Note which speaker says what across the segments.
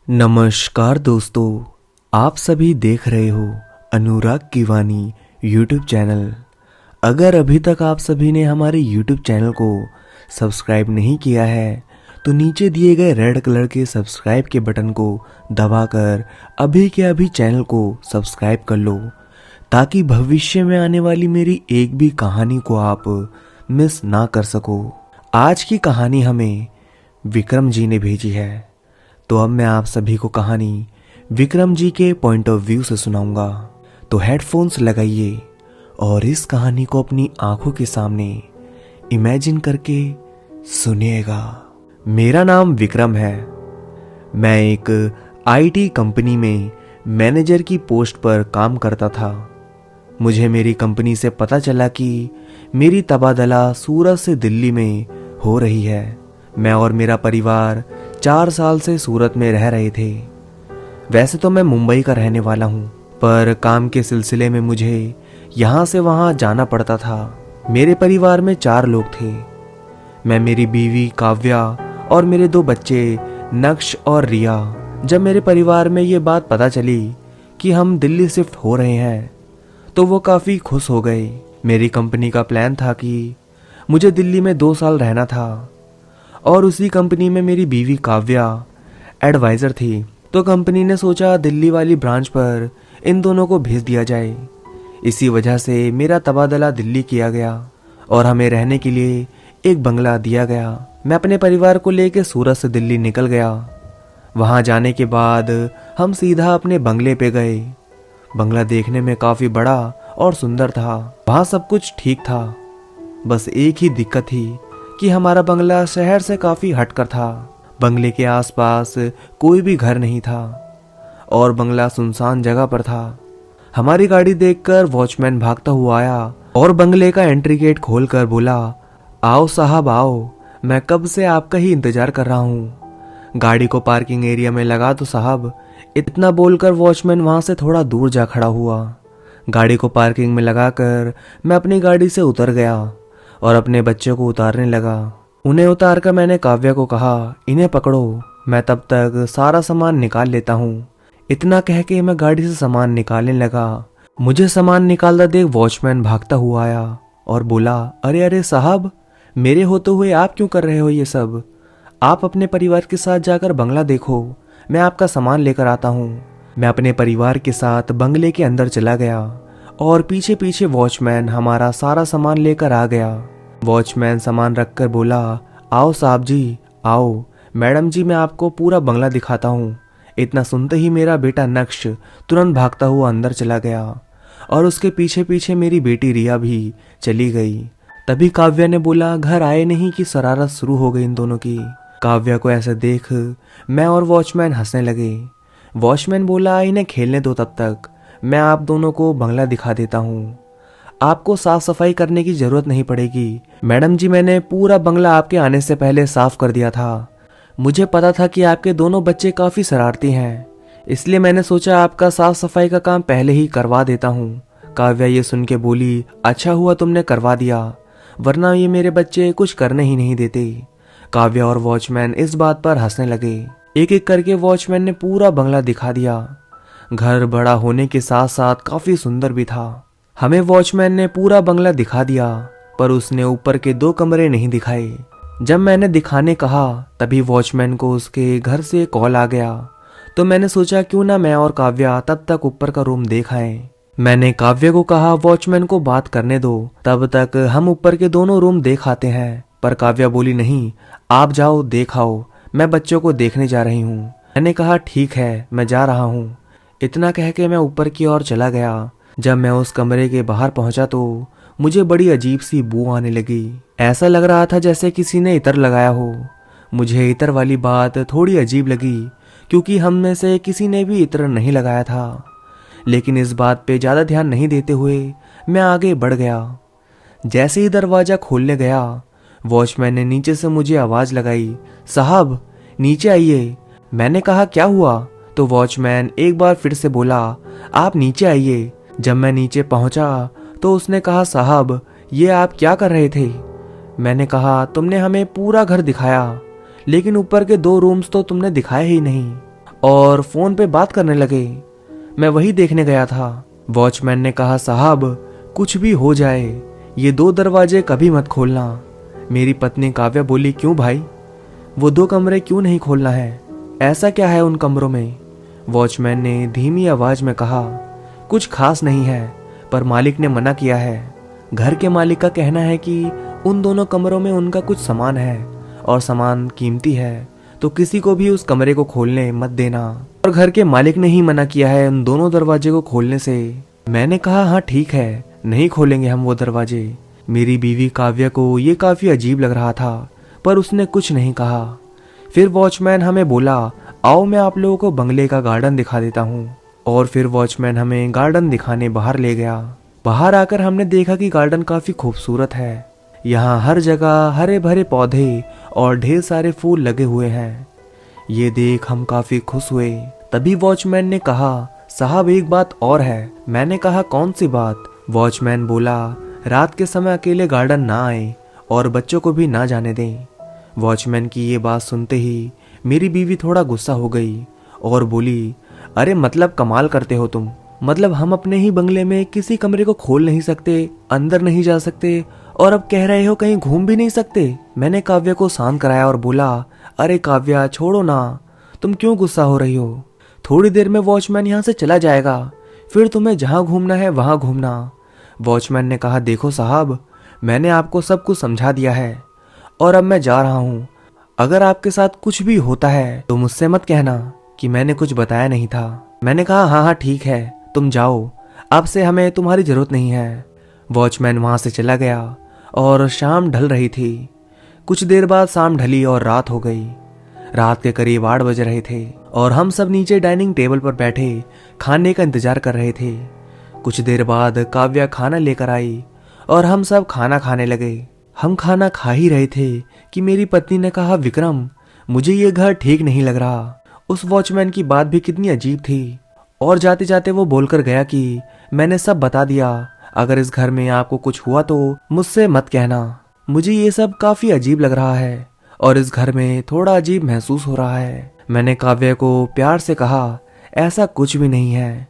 Speaker 1: नमस्कार दोस्तों, आप सभी देख रहे हो अनुराग की वाणी यूट्यूब चैनल। अगर अभी तक आप सभी ने हमारे यूट्यूब चैनल को सब्सक्राइब नहीं किया है तो नीचे दिए गए रेड कलर के सब्सक्राइब के बटन को दबाकर अभी के अभी चैनल को सब्सक्राइब कर लो, ताकि भविष्य में आने वाली मेरी एक भी कहानी को आप मिस ना कर सको। आज की कहानी हमें विक्रम जी ने भेजी है, तो अब मैं आप सभी को कहानी विक्रम जी के पॉइंट ऑफ व्यू से सुनाऊंगा। तो हेडफोन्स लगाइए और इस कहानी को अपनी आंखों के सामने इमेजिन करके सुनिएगा। मेरा नाम विक्रम है। मैं एक आईटी कंपनी में मैनेजर की पोस्ट पर काम करता था। मुझे मेरी कंपनी से पता चला कि मेरी तबादला सूरत से दिल्ली में हो रही है। मैं और मेरा परिवार 4 साल से सूरत में रह रहे थे। वैसे तो मैं मुंबई का रहने वाला हूँ, पर काम के सिलसिले में मुझे यहाँ से वहाँ जाना पड़ता था। मेरे परिवार में 4 लोग थे। मैं, मेरी बीवी काव्या और मेरे 2 बच्चे नक्श और रिया। जब मेरे परिवार में ये बात पता चली कि हम दिल्ली शिफ्ट हो रहे हैं तो वो काफ़ी खुश हो गए। मेरी कंपनी का प्लान था कि मुझे दिल्ली में 2 साल रहना था और उसी कंपनी में मेरी बीवी काव्या एडवाइज़र थी। तो कंपनी ने सोचा दिल्ली वाली ब्रांच पर इन दोनों को भेज दिया जाए। इसी वजह से मेरा तबादला दिल्ली किया गया और हमें रहने के लिए एक बंगला दिया गया। मैं अपने परिवार को लेकर सूरत से दिल्ली निकल गया। वहाँ जाने के बाद हम सीधा अपने बंगले पे गए। बंगला देखने में काफ़ी बड़ा और सुंदर था। वहाँ सब कुछ ठीक था, बस एक ही दिक्कत थी कि हमारा बंगला शहर से काफ़ी हटकर था। बंगले के आसपास कोई भी घर नहीं था और बंगला सुनसान जगह पर था। हमारी गाड़ी देखकर वॉचमैन भागता हुआ आया और बंगले का एंट्री गेट खोलकर बोला, आओ साहब आओ, मैं कब से आपका ही इंतजार कर रहा हूँ। गाड़ी को पार्किंग एरिया में लगा दो साहब। इतना बोलकर वॉचमैन वहाँ से थोड़ा दूर जा खड़ा हुआ। गाड़ी को पार्किंग में लगाकर मैं अपनी गाड़ी से उतर गया और अपने बच्चे को उतारने लगा। उन्हें उतार कर मैंने काव्या को कहा, इन्हें पकड़ो, मैं तब तक सारा सामान निकाल लेता हूँ। इतना कह के मैं गाड़ी से सामान निकालने लगा। मुझे सामान निकालता देख वॉचमैन भागता हुआ आया और बोला, अरे अरे साहब, मेरे होते हुए आप क्यों कर रहे हो ये सब? आप अपने परिवार के साथ जाकर बंगला देखो, मैं आपका सामान लेकर आता हूँ। मैं अपने परिवार के साथ बंगले के अंदर चला गया और पीछे पीछे वॉचमैन हमारा सारा सामान लेकर आ गया। वॉचमैन सामान रखकर बोला, आओ साहब जी आओ, मैडम जी मैं आपको पूरा बंगला दिखाता हूँ। इतना सुनते ही मेरा बेटा नक्श तुरंत भागता हुआ अंदर चला गया और उसके पीछे पीछे मेरी बेटी रिया भी चली गई। तभी काव्या ने बोला, घर आए नहीं कि शरारत शुरू हो गई इन दोनों की। काव्या को ऐसे देख मैं और वॉचमैन हंसने लगे। वॉचमैन बोला, इन्हें खेलने दो, तब तक मैं आप दोनों को बंगला दिखा देता हूँ। आपको साफ सफाई करने की जरूरत नहीं पड़ेगी। मैडम जी, मैंने पूरा बंगला आपके आने से पहले साफ कर दिया था। मुझे पता था कि आपके दोनों बच्चे काफ़ी शरारती हैं, इसलिए मैंने सोचा आपका साफ सफाई का काम पहले ही करवा देता हूँ। काव्या ये सुन के बोली, अच्छा हुआ तुमने करवा दिया, वरना ये मेरे बच्चे कुछ करने ही नहीं देते। काव्या और वॉचमैन इस बात पर हंसने लगे। एक एक करके वॉचमैन ने पूरा बंगला दिखा दिया। घर बड़ा होने के साथ साथ काफ़ी सुंदर भी था। हमें वॉचमैन ने पूरा बंगला दिखा दिया, पर उसने ऊपर के 2 कमरे नहीं दिखाए। जब मैंने दिखाने कहा तभी वॉचमैन को उसके घर से कॉल आ गया, तो मैंने सोचा क्यों ना मैं और काव्या तब तक ऊपर का रूम देख आएं। मैंने काव्या को कहा, वॉचमैन को बात करने दो, तब तक हम ऊपर के दोनों रूम देख आते हैं। पर काव्या बोली, नहीं आप जाओ देख आओ, मैं बच्चों को देखने जा रही हूँ। मैंने कहा ठीक है, मैं जा रहा हूँ। इतना कह के मैं ऊपर की ओर चला गया। जब मैं उस कमरे के बाहर पहुंचा तो मुझे बड़ी अजीब सी बू आने लगी। ऐसा लग रहा था जैसे किसी ने इत्र लगाया हो। मुझे इत्र वाली बात थोड़ी अजीब लगी, क्योंकि हम में से किसी ने भी इत्र नहीं लगाया था। लेकिन इस बात पे ज़्यादा ध्यान नहीं देते हुए मैं आगे बढ़ गया। जैसे ही दरवाज़ा खोलने गया, वॉचमैन ने नीचे से मुझे आवाज़ लगाई, साहब नीचे आइए। मैंने कहा क्या हुआ? तो वॉचमैन एक बार फिर से बोला, आप नीचे आइए। जब मैं नीचे पहुंचा तो उसने कहा, साहब ये आप क्या कर रहे थे? मैंने कहा, तुमने हमें पूरा घर दिखाया, लेकिन ऊपर के 2 रूम्स तो तुमने दिखाए ही नहीं। और फोन पे बात करने लगे। मैं वही देखने गया था। वॉचमैन ने कहा, साहब कुछ भी हो जाए ये 2 दरवाजे कभी मत खोलना। मेरी पत्नी काव्या बोली, क्यों भाई, वो 2 कमरे क्यों नहीं खोलना है, ऐसा क्या है उन कमरों में? वॉचमैन ने धीमी आवाज में कहा, कुछ खास नहीं है, पर मालिक ने मना किया है। घर के मालिक का कहना है कि उन दोनों कमरों में उनका कुछ सामान है और सामान कीमती है, तो किसी को भी उस कमरे को खोलने मत देना। और घर के मालिक ने ही मना किया है उन दोनों दरवाजे को खोलने से। मैंने कहा, हाँ ठीक है, नहीं खोलेंगे हम वो दरवाजे। मेरी बीवी काव्या को ये काफी अजीब लग रहा था, पर उसने कुछ नहीं कहा। फिर वॉचमैन हमें बोला, आओ मैं आप लोगों को बंगले का गार्डन दिखा देता हूँ। और फिर वॉचमैन हमें गार्डन दिखाने बाहर ले गया। बाहर आकर हमने देखा कि गार्डन काफी खूबसूरत है। यहाँ हर जगह हरे भरे पौधे और ढेर सारे फूल लगे हुए हैं। ये देख हम काफी खुश हुए। तभी वॉचमैन ने कहा, साहब एक बात और है। मैंने कहा, कौन सी बात? वॉचमैन बोला, रात के समय अकेले गार्डन ना आए और बच्चों को भी ना जाने दें। वॉचमैन की ये बात सुनते ही मेरी बीवी थोड़ा गुस्सा हो गई और बोली, अरे मतलब कमाल करते हो तुम। मतलब हम अपने ही बंगले में किसी कमरे को खोल नहीं सकते, अंदर नहीं जा सकते, और अब कह रहे हो कहीं घूम भी नहीं सकते। मैंने काव्या को शांत कराया और बोला, अरे काव्या छोड़ो ना, तुम क्यों गुस्सा हो रही हो? थोड़ी देर में वॉचमैन यहाँ से चला जाएगा, फिर तुम्हें जहां घूमना है वहां घूमना। वॉचमैन ने कहा, देखो साहब, मैंने आपको सब कुछ समझा दिया है और अब मैं जा रहा हूँ। अगर आपके साथ कुछ भी होता है तो मुझसे मत कहना कि मैंने कुछ बताया नहीं था। मैंने कहा, हाँ हाँ ठीक है, तुम जाओ, अब से हमें तुम्हारी जरूरत नहीं है। वॉचमैन वहां से चला गया और शाम ढल रही थी। कुछ देर बाद शाम ढली और रात हो गई। रात के करीब 8 बज रहे थे और हम सब नीचे डाइनिंग टेबल पर बैठे खाने का इंतजार कर रहे थे। कुछ देर बाद काव्या खाना लेकर आई और हम सब खाना खाने लगे। हम खाना खा ही रहे थे कि मेरी पत्नी ने कहा, विक्रम मुझे ये घर ठीक नहीं लग रहा। उस वॉचमैन की बात भी कितनी अजीब थी। और जाते जाते वो बोलकर गया कि मैंने सब बता दिया, अगर इस घर में आपको कुछ हुआ तो मुझसे मत कहना। मुझे ये सब काफी अजीब लग रहा है और इस घर में थोड़ा अजीब महसूस हो रहा है। मैंने काव्या को प्यार से कहा, ऐसा कुछ भी नहीं है,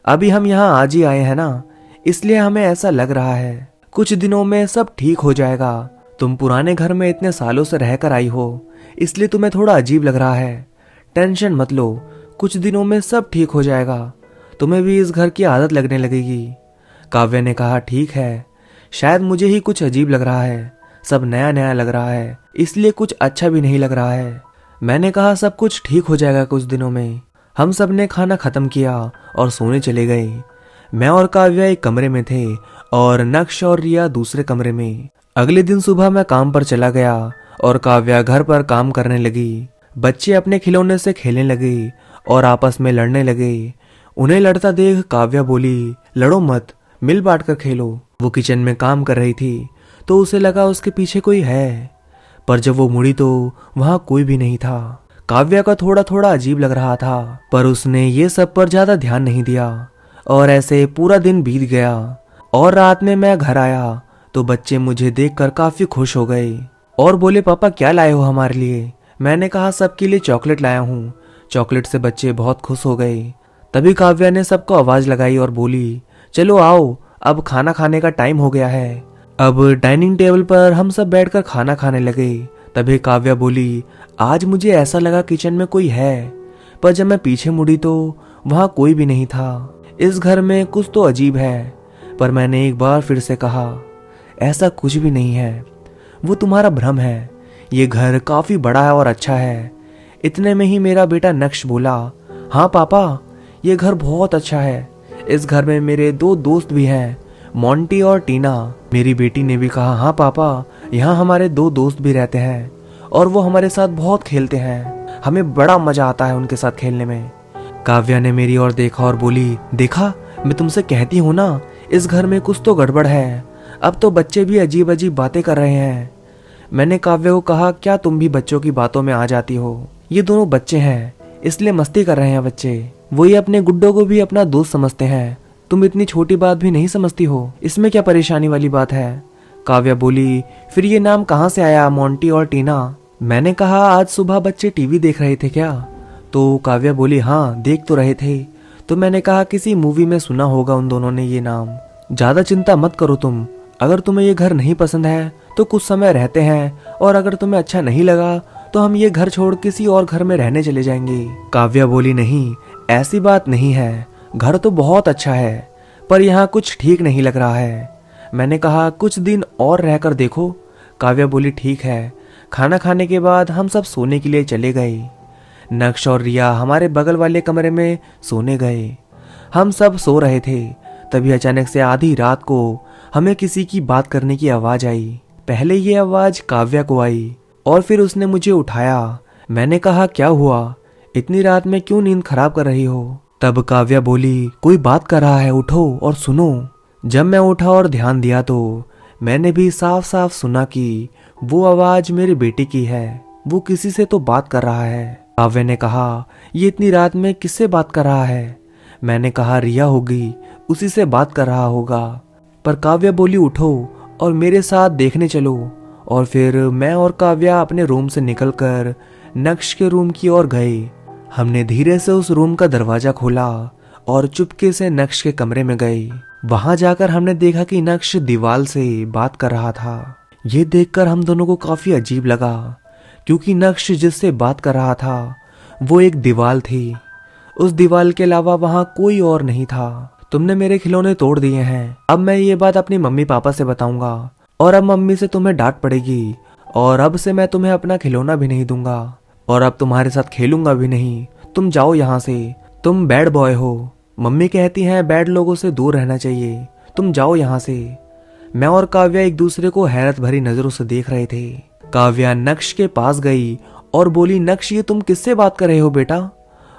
Speaker 1: अभी हम यहाँ आज ही आए हैं ना, इसलिए हमें ऐसा लग रहा है। कुछ दिनों में सब ठीक हो जाएगा। तुम पुराने घर में इतने सालों से रहकर आई हो, इसलिए तुम्हें थोड़ा अजीब लग रहा है। टेंशन मत लो, कुछ दिनों में सब ठीक हो जाएगा, तुम्हें भी इस घर की आदत लगने लगेगी। काव्या ने कहा, ठीक है, शायद मुझे ही कुछ अजीब लग रहा है, सब नया नया लग रहा है, इसलिए कुछ अच्छा भी नहीं लग रहा है। मैंने कहा, सब कुछ ठीक हो जाएगा कुछ दिनों में। हम सब ने खाना खत्म किया और सोने चले गए। मैं और काव्या एक कमरे में थे और नक्श और रिया दूसरे कमरे में। अगले दिन सुबह मैं काम पर चला गया और काव्या घर पर काम करने लगी। बच्चे अपने खिलौने से खेलने लगे और आपस में लड़ने लगे। उन्हें लड़ता देख काव्या बोली, लड़ो मत, मिल बांट कर खेलो। वो किचन में काम कर रही थी तो उसे लगा उसके पीछे कोई है, पर जब वो मुड़ी तो वहां कोई भी नहीं था। काव्या का थोड़ा थोड़ा अजीब लग रहा था, पर उसने ये सब पर ज्यादा ध्यान नहीं दिया और ऐसे पूरा दिन बीत गया। और रात में मैं घर आया तो बच्चे मुझे देखकर काफी खुश हो गए और बोले, पापा क्या लाए हो हमारे लिए? मैंने कहा, सबके लिए चॉकलेट लाया हूँ। चॉकलेट से बच्चे बहुत खुश हो गए। तभी काव्या ने सबको आवाज लगाई और बोली, चलो आओ, अब खाना खाने का टाइम हो गया है। अब डाइनिंग टेबल पर हम सब बैठकर खाना खाने लगे। तभी काव्या बोली, आज मुझे ऐसा लगा किचन में कोई है, पर जब मैं पीछे मुड़ी तो वहां कोई भी नहीं था। इस घर में कुछ तो अजीब है। पर मैंने एक बार फिर से कहा, ऐसा कुछ भी नहीं है, वो तुम्हारा भ्रम है। ये घर काफी बड़ा है और अच्छा है। इतने में ही मेरा बेटा नक्श बोला, हाँ पापा, ये घर बहुत अच्छा है। इस घर में मेरे 2 दोस्त भी हैं, मोंटी और टीना। मेरी बेटी ने भी कहा, हाँ पापा, यहाँ हमारे 2 दोस्त भी रहते हैं और वो हमारे साथ बहुत खेलते हैं, हमें बड़ा मजा आता है उनके साथ खेलने में। काव्या ने मेरी ओर देखा और बोली, देखा, मैं तुमसे कहती हूँ ना, इस घर में कुछ तो गड़बड़ है। अब तो बच्चे भी अजीब अजीब बातें कर रहे हैं। मैंने काव्या को कहा, क्या तुम भी बच्चों की बातों में आ जाती हो? ये दोनों बच्चे हैं, इसलिए मस्ती कर रहे हैं बच्चे। वही अपने गुड्डो को भी अपना दोस्त समझते हैं। तुम इतनी छोटी बात भी नहीं समझती हो, इसमें क्या परेशानी वाली बात है? काव्या बोली, फिर ये नाम कहाँ से आया, मोंटी और टीना? मैंने कहा, आज सुबह बच्चे टीवी देख रहे थे क्या, तो काव्या बोली हाँ देख तो रहे थे। तो मैंने कहा किसी मूवी में सुना होगा उन दोनों ने ये नाम। ज्यादा चिंता मत करो तुम, अगर तुम्हें ये घर नहीं पसंद है तो कुछ समय रहते हैं, और अगर तुम्हें अच्छा नहीं लगा तो हम ये घर छोड़ किसी और घर में रहने चले जाएंगे। काव्या बोली नहीं, ऐसी बात नहीं है, घर तो बहुत अच्छा है, पर यहाँ कुछ ठीक नहीं लग रहा है। मैंने कहा कुछ दिन और रहकर देखो। काव्या बोली ठीक है। खाना खाने के बाद हम सब सोने के लिए चले गए। नक्श और रिया हमारे बगल वाले कमरे में सोने गए। हम सब सो रहे थे, तभी अचानक से आधी रात को हमें किसी की बात करने की आवाज आई। पहले ये आवाज काव्या को आई और फिर उसने मुझे उठाया। मैंने कहा क्या हुआ, इतनी रात में क्यों नींद खराब कर रही हो? तब काव्या बोली कोई बात कर रहा है, उठो और सुनो। जब मैं उठा और ध्यान दिया तो मैंने भी साफ साफ सुना कि वो आवाज मेरी बेटी की है, वो किसी से तो बात कर रहा है। काव्या ने कहा ये इतनी रात में किससे बात कर रहा है? मैंने कहा रिया होगी, उसी से बात कर रहा होगा। पर काव्या बोली उठो और मेरे साथ देखने चलो। और फिर मैं और काव्या अपने रूम से निकलकर नक्श के रूम की ओर गए। हमने धीरे से उस रूम का दरवाजा खोला और चुपके से नक्श के कमरे में गए। वहां जाकर हमने देखा कि नक्श दीवार से बात कर रहा था। ये देखकर हम दोनों को काफी अजीब लगा, क्योंकि नक्श जिससे बात कर रहा था वो एक दीवार थी। उस दीवार के अलावा वहां कोई और नहीं था। तुमने मेरे खिलौने तोड़ दिए हैं, अब मैं ये बात अपनी मम्मी पापा से बताऊंगा, और अब मम्मी से तुम्हें डांट पड़ेगी, और अब से मैं तुम्हें अपना खिलौना भी नहीं दूंगा, और अब तुम्हारे साथ खेलूंगा भी नहीं। तुम जाओ यहाँ से, तुम बैड बॉय हो। मम्मी कहती हैं बैड लोगों से दूर रहना चाहिए, तुम जाओ यहाँ से। मैं और काव्या एक दूसरे को हैरत भरी नजरों से देख रहे थे। काव्या नक्श के पास गई और बोली नक्श ये तुम किससे बात कर रहे हो बेटा,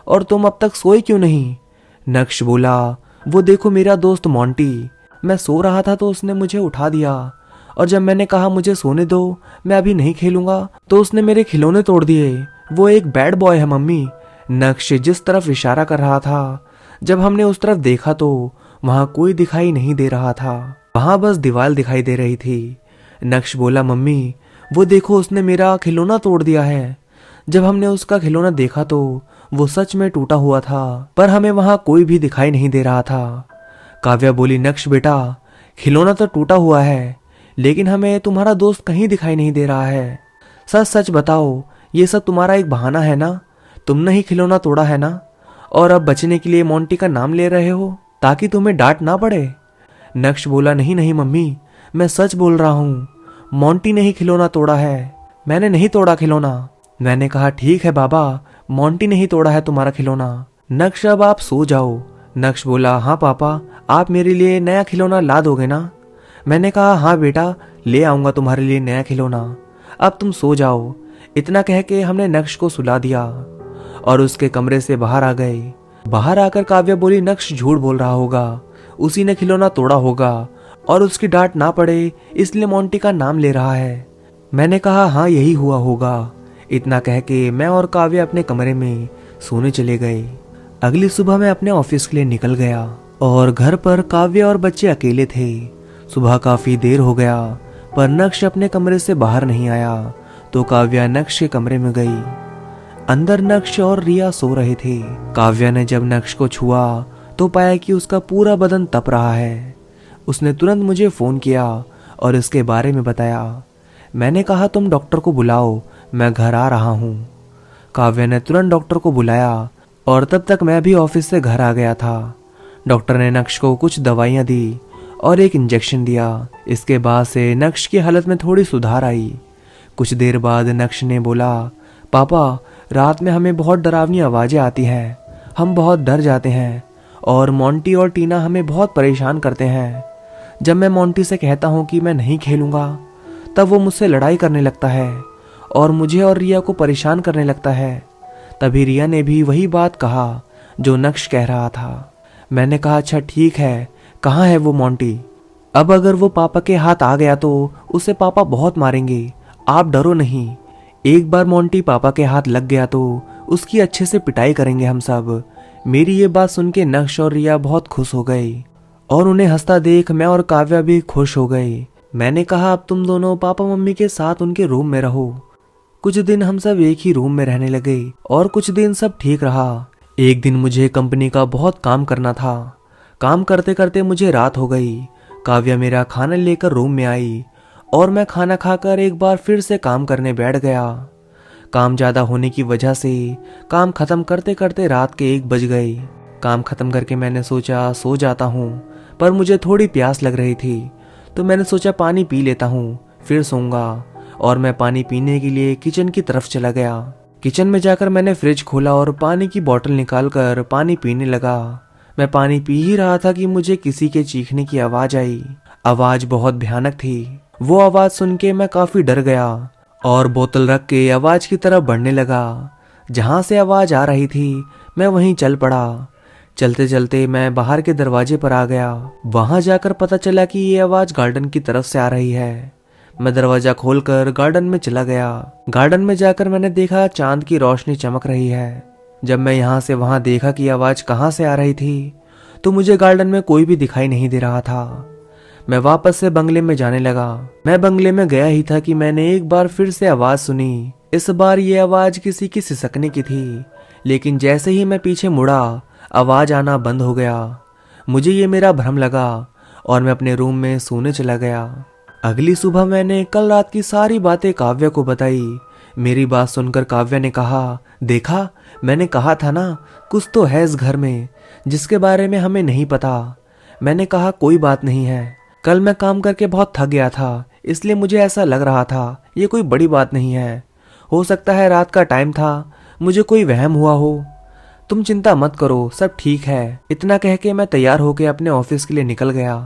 Speaker 1: और तुम अब तक सोए क्यों नहीं? नक्श बोला वो देखो मेरा दोस्त मोंटी, मैं सो रहा था तो उसने मुझे उठा दिया, और जब मैंने कहा मुझे सोने दो, मैं अभी नहीं खेलूंगा, तो उसने मेरे खिलौने तोड़ दिए। वो एक बैड बॉय है मम्मी। नक्श जिस तरफ इशारा कर रहा था, जब हमने उस तरफ देखा तो वहां कोई दिखाई नहीं दे रहा था, वहां बस दीवार दिखाई दे रही थी। नक्श बोला मम्मी वो देखो उसने मेरा खिलौना तोड़ दिया है। जब हमने उसका खिलौना देखा तो वो सच में टूटा हुआ था, पर हमें वहां कोई भी दिखाई नहीं दे रहा था। काव्या बोली नक्श बेटा खिलौना तो टूटा हुआ है, लेकिन हमें तुम्हारा दोस्त कहीं दिखाई नहीं दे रहा है। सच सच बताओ, ये सब तुम्हारा एक बहाना है ना? तुमने ही खिलौना तोड़ा है ना, और अब बचने के लिए मोंटी का नाम ले रहे हो ताकि तुम्हें डांट ना पड़े? नक्श बोला नहीं नहीं मम्मी, मैं सच बोल रहा हूँ, मोंटी ने ही खिलौना तोड़ा है, मैंने नहीं तोड़ा खिलौना। मैंने कहा ठीक है बाबा, मोंटी ने ही तोड़ा है तुम्हारा खिलौना। नक्श अब आप सो जाओ। नक्श बोला हाँ पापा, आप मेरे लिए नया खिलौना ला दोगे ना? मैंने कहा हाँ बेटा, ले आऊंगा तुम्हारे लिए नया खिलौना, अब तुम सो जाओ। इतना कह के हमने नक्श को सुला दिया और उसके कमरे से बाहर आ गए। बाहर आकर काव्या बोली नक्श झूठ बोल रहा होगा, उसी ने खिलौना तोड़ा होगा, और उसकी डांट ना पड़े इसलिए मोंटी का नाम ले रहा है। मैंने कहा हाँ यही हुआ होगा। इतना कह के मैं और काव्या अपने कमरे में सोने चले गए। अगली सुबह मैं अपने ऑफिस के लिए निकल गया और घर पर काव्या और बच्चे अकेले थे। सुबह काफी देर हो गया पर नक्श अपने कमरे से बाहर नहीं आया, तो काव्या नक्श के कमरे में गई। अंदर नक्श और रिया सो रहे थे। काव्या ने जब नक्श को छुआ तो पाया कि उसका पूरा बदन तप रहा है। उसने तुरंत मुझे फोन किया और इसके बारे में बताया। मैंने कहा तुम डॉक्टर को बुलाओ, मैं घर आ रहा हूँ। काव्या ने तुरंत डॉक्टर को बुलाया और तब तक मैं भी ऑफिस से घर आ गया था। डॉक्टर ने नक्श को कुछ दवाइयाँ दी और एक इंजेक्शन दिया। इसके बाद से नक्श की हालत में थोड़ी सुधार आई। कुछ देर बाद नक्श ने बोला पापा रात में हमें बहुत डरावनी आवाजें आती हैं, हम बहुत डर जाते हैं, और मोंटी और टीना हमें बहुत परेशान करते हैं। जब मैं मोंटी से कहता हूँ कि मैं नहीं खेलूंगा, तब वो मुझसे लड़ाई करने लगता है और मुझे और रिया को परेशान करने लगता है। तभी रिया ने भी वही बात कहा जो नक्श कह रहा था। मैंने कहा अच्छा ठीक है, कहाँ है वो मोंटी? अब अगर वो पापा के हाथ आ गया तो उसे पापा बहुत मारेंगे, आप डरो नहीं। एक बार मोंटी पापा के हाथ लग गया तो उसकी अच्छे से पिटाई करेंगे हम सब। मेरी ये बात सुन के नक्श और रिया बहुत खुश हो गए और उन्हें हंसता देख मैं और काव्या भी खुश हो गए। मैंने कहा अब तुम दोनों पापा मम्मी के साथ उनके रूम में रहो, कुछ दिन हम सब एक ही रूम में रहने लगे और कुछ दिन सब ठीक रहा। एक दिन मुझे कंपनी का बहुत काम करना था। काम करते करते मुझे रात हो गई। काव्या मेरा खाना लेकर रूम में आई और मैं खाना खाकर एक बार फिर से काम करने बैठ गया। काम ज्यादा होने की वजह से काम खत्म करते करते रात के 1 बज गए। काम खत्म करके मैंने सोचा सो जाता हूँ, पर मुझे थोड़ी प्यास लग रही थी तो मैंने सोचा पानी पी लेता हूँ फिर सोऊंगा। और मैं पानी पीने के लिए किचन की तरफ चला गया। किचन में जाकर मैंने फ्रिज खोला और पानी की बोतल निकालकर पानी पीने लगा। मैं पानी पी ही रहा था कि मुझे किसी के चीखने की आवाज आई। आवाज बहुत भयानक थी। वो आवाज सुन के मैं काफी डर गया और बोतल रख के आवाज की तरफ बढ़ने लगा। जहां से आवाज आ रही थी मैं वहीं चल पड़ा। चलते चलते मैं बाहर के दरवाजे पर आ गया। वहां जाकर पता चला कि ये आवाज गार्डन की तरफ से आ रही है। मैं दरवाजा खोलकर गार्डन में चला गया। गार्डन में जाकर मैंने देखा चांद की रोशनी चमक रही है। जब मैं यहाँ से वहां देखा कि आवाज कहाँ से आ रही थी तो मुझे गार्डन में कोई भी दिखाई नहीं दे रहा था। मैं वापस से बंगले में जाने लगा। मैं बंगले में गया ही था कि मैंने एक बार फिर से आवाज सुनी। इस बार ये आवाज किसी की सिसकने की थी, लेकिन जैसे ही मैं पीछे मुड़ा आवाज आना बंद हो गया। मुझे ये मेरा भ्रम लगा और मैं अपने रूम में सोने चला गया। अगली सुबह मैंने कल रात की सारी बातें काव्या को बताई। मेरी बात सुनकर काव्या ने कहा, देखा मैंने कहा था ना, कुछ तो है इस घर में जिसके बारे में हमें नहीं पता। मैंने कहा कोई बात नहीं है, कल मैं काम करके बहुत थक गया था इसलिए मुझे ऐसा लग रहा था, ये कोई बड़ी बात नहीं है। हो सकता है रात का टाइम था, मुझे कोई वहम हुआ हो। तुम चिंता मत करो, सब ठीक है। इतना कह के मैं तैयार होकर अपने ऑफिस के लिए निकल गया।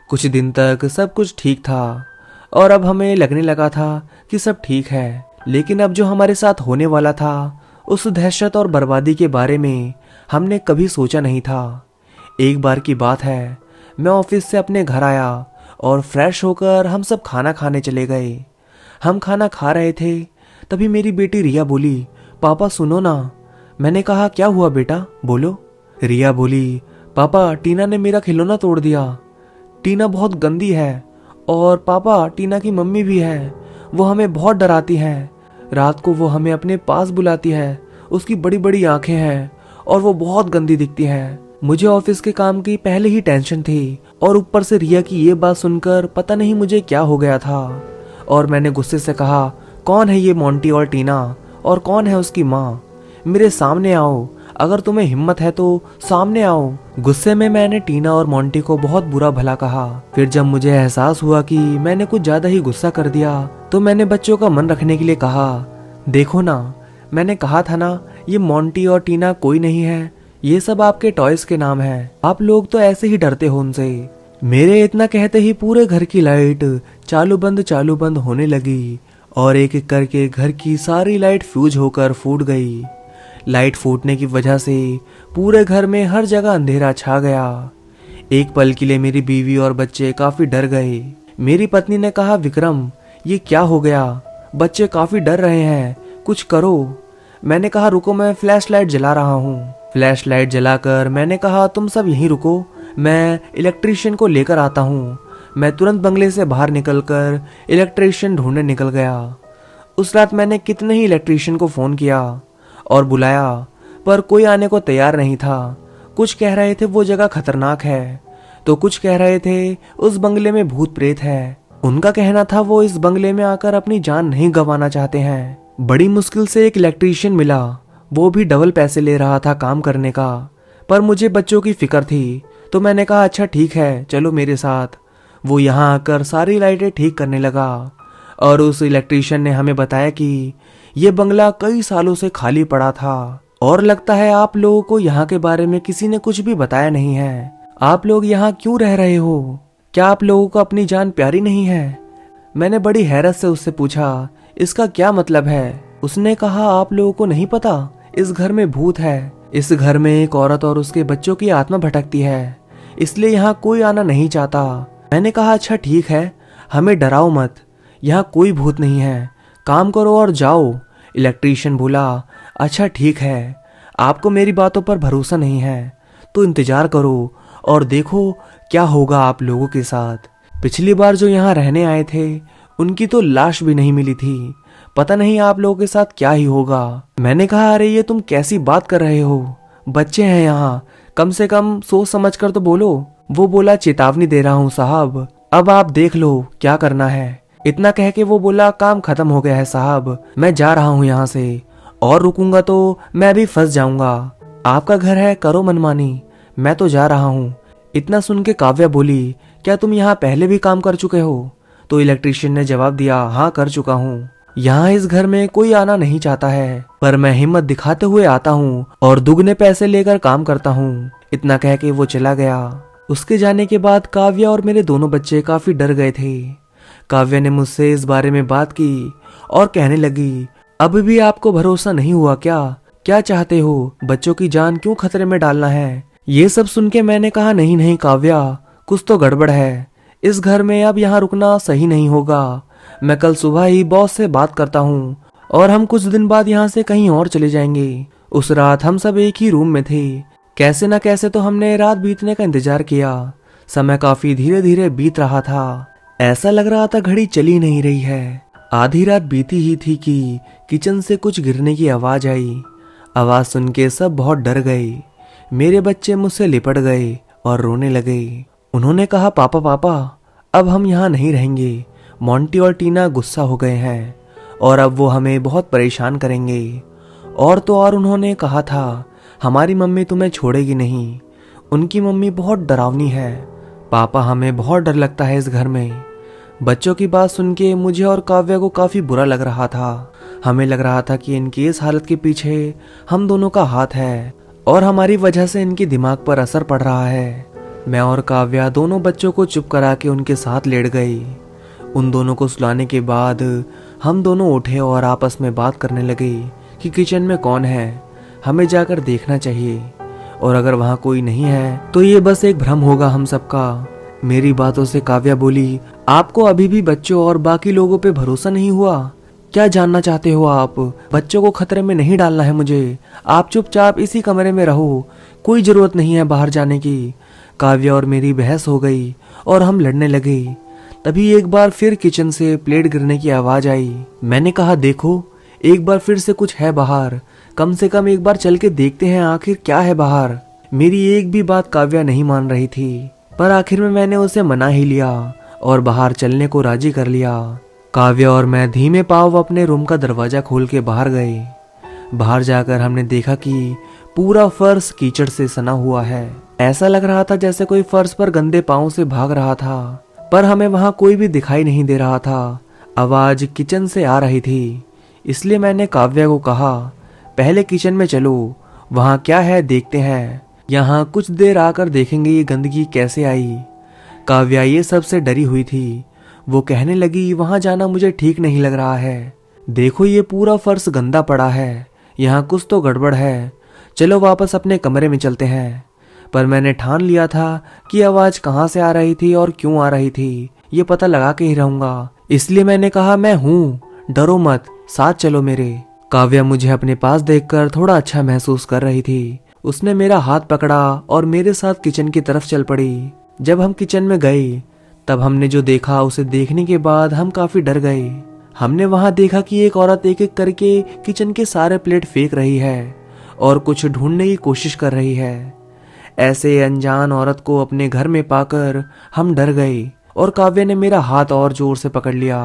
Speaker 1: कुछ दिन तक सब कुछ ठीक था और अब हमें लगने लगा था कि सब ठीक है, लेकिन अब जो हमारे साथ होने वाला था उस दहशत और बर्बादी के बारे में हमने कभी सोचा नहीं था। एक बार की बात है, मैं ऑफिस से अपने घर आया और फ्रेश होकर हम सब खाना खाने चले गए। हम खाना खा रहे थे तभी मेरी बेटी रिया बोली, पापा सुनो ना। मैंने कहा क्या हुआ बेटा, बोलो। रिया बोली, पापा टीना ने मेरा खिलौना तोड़ दिया। टीना बहुत गंदी है और पापा टीना की मम्मी भी है, वो हमें बहुत डराती है। रात को वो हमें अपने पास बुलाती है, उसकी बड़ी बड़ी आंखें हैं और वो बहुत गंदी दिखती है। मुझे ऑफिस के काम की पहले ही टेंशन थी और ऊपर से रिया की ये बात सुनकर पता नहीं मुझे क्या हो गया था। और मैंने गुस्से से कहा, कौन है ये मोंटी और टीना और कौन है उसकी माँ? मेरे सामने आओ, अगर तुम्हें हिम्मत है तो सामने आओ। गुस्से में मैंने टीना और मोंटी को बहुत बुरा भला कहा। फिर जब मुझे एहसास हुआ कि मैंने कुछ ज्यादा ही गुस्सा कर दिया तो मैंने बच्चों का मन रखने के लिए कहा, देखो ना, मैंने कहा था ना ये मोंटी और टीना कोई नहीं है, ये सब आपके टॉयज के नाम है। आप लोग तो ऐसे ही डरते हो उनसे। मेरे इतना कहते ही पूरे घर की लाइट चालू बंद होने लगी और एक एक करके घर की सारी लाइट फ्यूज होकर फूट गई। लाइट फूटने की वजह से पूरे घर में हर जगह अंधेरा छा गया। एक पल के लिए मेरी बीवी और बच्चे काफी डर गए। मेरी पत्नी ने कहा, विक्रम ये क्या हो गया, बच्चे काफी डर रहे हैं, कुछ करो। मैंने कहा रुको, मैं फ्लैश लाइट जला रहा हूँ। फ्लैश लाइट जलाकर मैंने कहा तुम सब यहीं रुको, मैं इलेक्ट्रीशियन को लेकर आता हूँ। मैं तुरंत बंगले से बाहर निकलकर इलेक्ट्रीशियन ढूंढने निकल गया। उस रात मैंने कितने ही इलेक्ट्रीशियन को फोन किया और बुलाया, पर कोई आने को तैयार नहीं था। कुछ कह रहे थे वो जगह खतरनाक है, तो कुछ कह रहे थे उस बंगले में भूत प्रेत है। उनका कहना था वो इस बंगले में आकर अपनी जान नहीं गंवाना चाहते हैं। बड़ी मुश्किल से एक इलेक्ट्रीशियन मिला, वो भी डबल पैसे ले रहा था काम करने का, पर मुझे बच्चों की फिक्र थी तो मैंने कहा अच्छा ठीक है चलो मेरे साथ। वो यहाँ आकर सारी लाइटें ठीक करने लगा और उस इलेक्ट्रीशियन ने हमें बताया कि ये बंगला कई सालों से खाली पड़ा था और लगता है आप लोगों को यहाँ के बारे में किसी ने कुछ भी बताया नहीं है। आप लोग यहाँ क्यों रह रहे हो? क्या आप लोगों को अपनी जान प्यारी नहीं है? मैंने बड़ी हैरत से उससे पूछा, इसका क्या मतलब है? उसने कहा आप लोगों को नहीं पता, इस घर में भूत है। इस घर में एक औरत और उसके बच्चों की आत्मा भटकती है, इसलिए यहाँ कोई आना नहीं चाहता। मैंने कहा अच्छा ठीक है, हमें डराओ मत, यहाँ कोई भूत नहीं है, काम करो और जाओ। इलेक्ट्रीशियन बोला अच्छा ठीक है, आपको मेरी बातों पर भरोसा नहीं है तो इंतजार करो और देखो क्या होगा आप लोगों के साथ। पिछली बार जो यहाँ रहने आए थे उनकी तो लाश भी नहीं मिली थी, पता नहीं आप लोगों के साथ क्या ही होगा। मैंने कहा अरे ये तुम कैसी बात कर रहे हो, बच्चे हैं यहाँ, कम से कम सोच समझ कर तो बोलो। वो बोला चेतावनी दे रहा हूँ साहब, अब आप देख लो क्या करना है। इतना कह के वो बोला काम खत्म हो गया है साहब, मैं जा रहा हूँ यहाँ से, और रुकूंगा तो मैं भी फंस जाऊंगा। आपका घर है, करो मनमानी, मैं तो जा रहा हूँ। इतना सुन के काव्या बोली क्या तुम यहाँ पहले भी काम कर चुके हो? तो इलेक्ट्रीशियन ने जवाब दिया हाँ कर चुका हूँ। यहाँ इस घर में कोई आना नहीं चाहता है, पर मैं हिम्मत दिखाते हुए आता हूँ और दुगने पैसे लेकर काम करता हूँ। इतना कह के वो चला गया। उसके जाने के बाद काव्या और मेरे दोनों बच्चे काफी डर गए थे। काव्या ने मुझसे इस बारे में बात की और कहने लगी अब भी आपको भरोसा नहीं हुआ क्या? क्या चाहते हो, बच्चों की जान क्यों खतरे में डालना है? ये सब सुन के मैंने कहा नहीं नहीं काव्या, कुछ तो गड़बड़ है, इस घर में अब यहाँ रुकना सही नहीं होगा। मैं कल सुबह ही बॉस से बात करता हूँ और हम कुछ दिन बाद यहाँ से कहीं और चले जाएंगे। उस रात हम सब एक ही रूम में थे। कैसे न कैसे तो हमने रात बीतने का इंतजार किया। समय काफी धीरे धीरे बीत रहा था। ऐसा लग रहा था घड़ी चली नहीं रही है। आधी रात बीती ही थी कि किचन से कुछ गिरने की आवाज आई। आवाज सुन के सब बहुत डर गए। मेरे बच्चे मुझसे लिपट गए और रोने लगे। उन्होंने कहा पापा पापा अब हम यहाँ नहीं रहेंगे, मोंटी और टीना गुस्सा हो गए हैं और अब वो हमें बहुत परेशान करेंगे। और तो और उन्होंने कहा था हमारी मम्मी तुम्हें छोड़ेगी नहीं, उनकी मम्मी बहुत डरावनी है। पापा हमें बहुत डर लगता है इस घर में। बच्चों की बात सुन के मुझे और काव्या को काफी बुरा लग रहा था। हमें लग रहा था कि इनकी इस हालत के पीछे हम दोनों का हाथ है और हमारी वजह से इनके दिमाग पर असर पड़ रहा है। मैं और काव्या दोनों बच्चों को चुप करा के उनके साथ लेट गई। उन दोनों को सुलाने के बाद हम दोनों उठे और आपस में बात करने लगे कि किचन में कौन है, हमें जाकर देखना चाहिए, और अगर वहाँ कोई नहीं है तो ये बस एक भ्रम होगा हम सबका। मेरी बातों से काव्या बोली आपको अभी भी बच्चों और बाकी लोगों पे भरोसा नहीं हुआ? क्या जानना चाहते हो आप? बच्चों को खतरे में नहीं डालना है मुझे, आप चुपचाप इसी कमरे में रहो, कोई जरूरत नहीं है बाहर जाने की। काव्या और मेरी बहस हो गई और हम लड़ने लगे। तभी एक बार फिर किचन से प्लेट गिरने की आवाज आई। मैंने कहा देखो एक बार फिर से कुछ है बाहर, कम से कम एक बार चल के देखते हैं आखिर क्या है बाहर। मेरी एक भी बात काव्या नहीं मान रही थी, पर आखिर में मैंने उसे मना ही लिया और बाहर चलने को राजी कर लिया। काव्या और मैं धीमे पांव अपने रूम का दरवाजा खोल के बाहर गए। बाहर जाकर हमने देखा कि पूरा फर्श कीचड़ से सना हुआ है। ऐसा लग रहा था जैसे कोई फर्श पर गंदे पांव से भाग रहा था, पर हमें वहां कोई भी दिखाई नहीं दे रहा था। आवाज किचन से आ रही थी, इसलिए मैंने काव्या को कहा पहले किचन में चलो, वहां क्या है देखते हैं। यहाँ कुछ देर आकर देखेंगे ये गंदगी कैसे आई। काव्या ये सबसे डरी हुई थी। वो कहने लगी वहां जाना मुझे ठीक नहीं लग रहा है, देखो ये पूरा फर्श गंदा पड़ा है, यहाँ कुछ तो गड़बड़ है, चलो वापस अपने कमरे में चलते हैं। पर मैंने ठान लिया था कि आवाज कहाँ से आ रही थी और क्यों आ रही थी ये पता लगा के ही रहूंगा, इसलिए मैंने कहा मैं हूँ, डरो मत, साथ चलो मेरे। काव्या मुझे अपने पास देखकर थोड़ा अच्छा महसूस कर रही थी। उसने मेरा हाथ पकड़ा और मेरे साथ किचन की तरफ चल पड़ी। जब हम किचन में गए तब हमने जो देखा उसे देखने के बाद हम काफी डर गए। हमने वहां देखा कि एक औरत एक एक करके किचन के सारे प्लेट फेंक रही है और कुछ ढूंढने की कोशिश कर रही है। ऐसे अनजान औरत को अपने घर में पाकर हम डर गए और काव्या ने मेरा हाथ और जोर से पकड़ लिया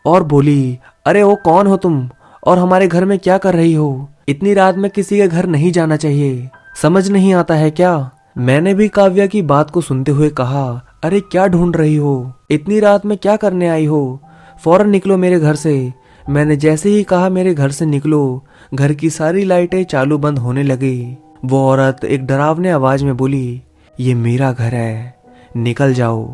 Speaker 1: और बोली अरे वो कौन हो तुम और हमारे घर में क्या कर रही हो? इतनी रात में किसी के घर नहीं जाना चाहिए, समझ नहीं आता है क्या? मैंने भी काव्या की बात को सुनते हुए कहा अरे क्या ढूंढ रही हो, इतनी रात में क्या करने आई हो, फौरन निकलो मेरे घर से। मैंने जैसे ही कहा मेरे घर से निकलो, घर की सारी लाइटें चालू बंद होने लगी। वो औरत एक डरावने आवाज में बोली ये मेरा घर है, निकल जाओ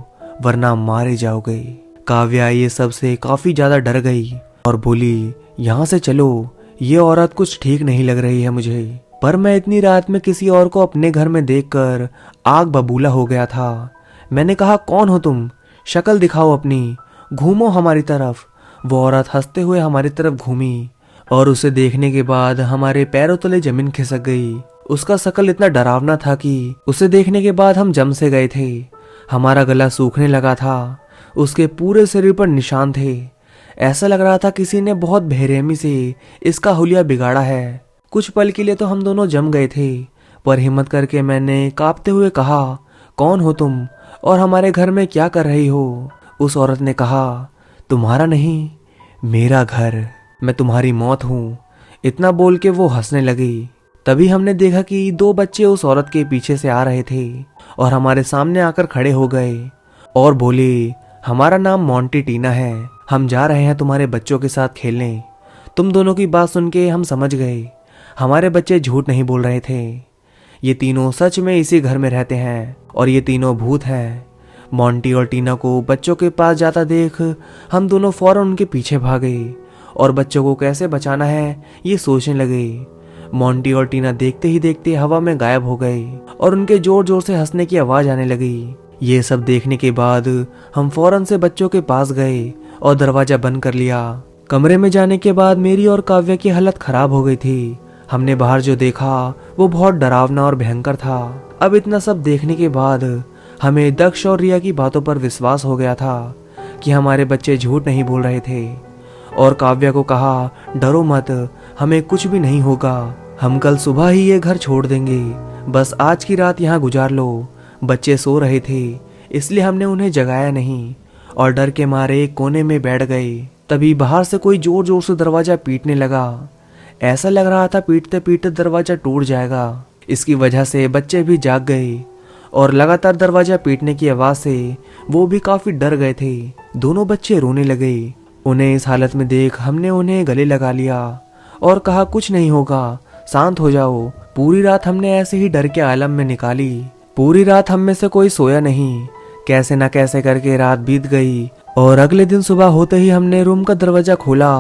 Speaker 1: वरना मारे जाओगे। काव्या ये सब से काफी ज्यादा डर गई और बोली यहाँ से चलो, ये औरत कुछ ठीक नहीं लग रही है मुझे। पर मैं इतनी रात में किसी और को अपने घर में देखकर आग बबूला हो गया था। मैंने कहा कौन हो तुम, शक्ल दिखाओ अपनी, घूमो हमारी तरफ। वो औरत हंसते हुए हमारी तरफ घूमी और उसे देखने के बाद हमारे पैरों तले जमीन खिसक गई। उसका शक्ल इतना डरावना था कि उसे देखने के बाद हम जम से गए थे। हमारा गला सूखने लगा था, उसके पूरे शरीर पर निशान थे। ऐसा लग रहा था किसी ने बहुत बेरहमी से इसका हुलिया बिगाड़ा है। कुछ पल के लिए तो हम दोनों जम गए थे, पर हिम्मत करके मैंने कांपते हुए कहा, कौन हो तुम और हमारे घर में क्या कर रही हो? उस औरत ने कहा, तुम्हारा नहीं, मेरा घर, मैं तुम्हारी मौत हूँ। इतना बोल के वो हंसने लगी। तभी हमने देखा कि 2 बच्चे उस औरत के पीछे से आ रहे थे और हमारे सामने आकर खड़े हो गए और बोले, हमारा नाम मोंटी टीना है, हम जा रहे हैं तुम्हारे बच्चों के साथ खेलने। तुम दोनों की बात सुन के हम समझ गए, हमारे बच्चे झूठ नहीं बोल रहे थे। ये तीनों सच में इसी घर में रहते हैं और ये तीनों भूत हैं। मोंटी और टीना को बच्चों के पास जाता देख हम दोनों फौरन उनके पीछे भागे और बच्चों को कैसे बचाना है ये सोचने लगे। मोंटी और टीना देखते ही देखते हवा में गायब हो गए और उनके जोर जोर से हंसने की आवाज आने लगी। ये सब देखने के बाद हम फौरन से बच्चों के पास गए और दरवाजा बंद कर लिया। कमरे में जाने के बाद मेरी और काव्या की हालत खराब हो गई थी। हमने बाहर जो देखा वो बहुत डरावना और भयंकर था। अब इतना सब देखने के बाद हमें दक्ष और रिया की बातों पर विश्वास हो गया था कि हमारे बच्चे झूठ नहीं बोल रहे थे। और काव्या को कहा, डरो मत, हमें कुछ भी नहीं होगा, हम कल सुबह ही ये घर छोड़ देंगे, बस आज की रात यहाँ गुजार लो। बच्चे सो रहे थे इसलिए हमने उन्हें जगाया नहीं और डर के मारे एक कोने में बैठ गए। तभी बाहर से कोई जोर जोर से दरवाजा पीटने लगा। ऐसा लग रहा था पीटते पीटते दरवाजा टूट जाएगा। इसकी वजह से बच्चे भी जाग गए और लगातार दरवाजा पीटने की आवाज से वो भी काफी डर गए थे। दोनों बच्चे रोने लगे। उन्हें इस हालत में देख हमने उन्हें गले लगा लिया और कहा, कुछ नहीं होगा, शांत हो जाओ। पूरी रात हमने ऐसे ही डर के आलम में निकाली। पूरी रात हम में से कोई सोया नहीं। कैसे न कैसे करके रात बीत गई और अगले दिन सुबह होते ही हमने रूम का दरवाजा खोला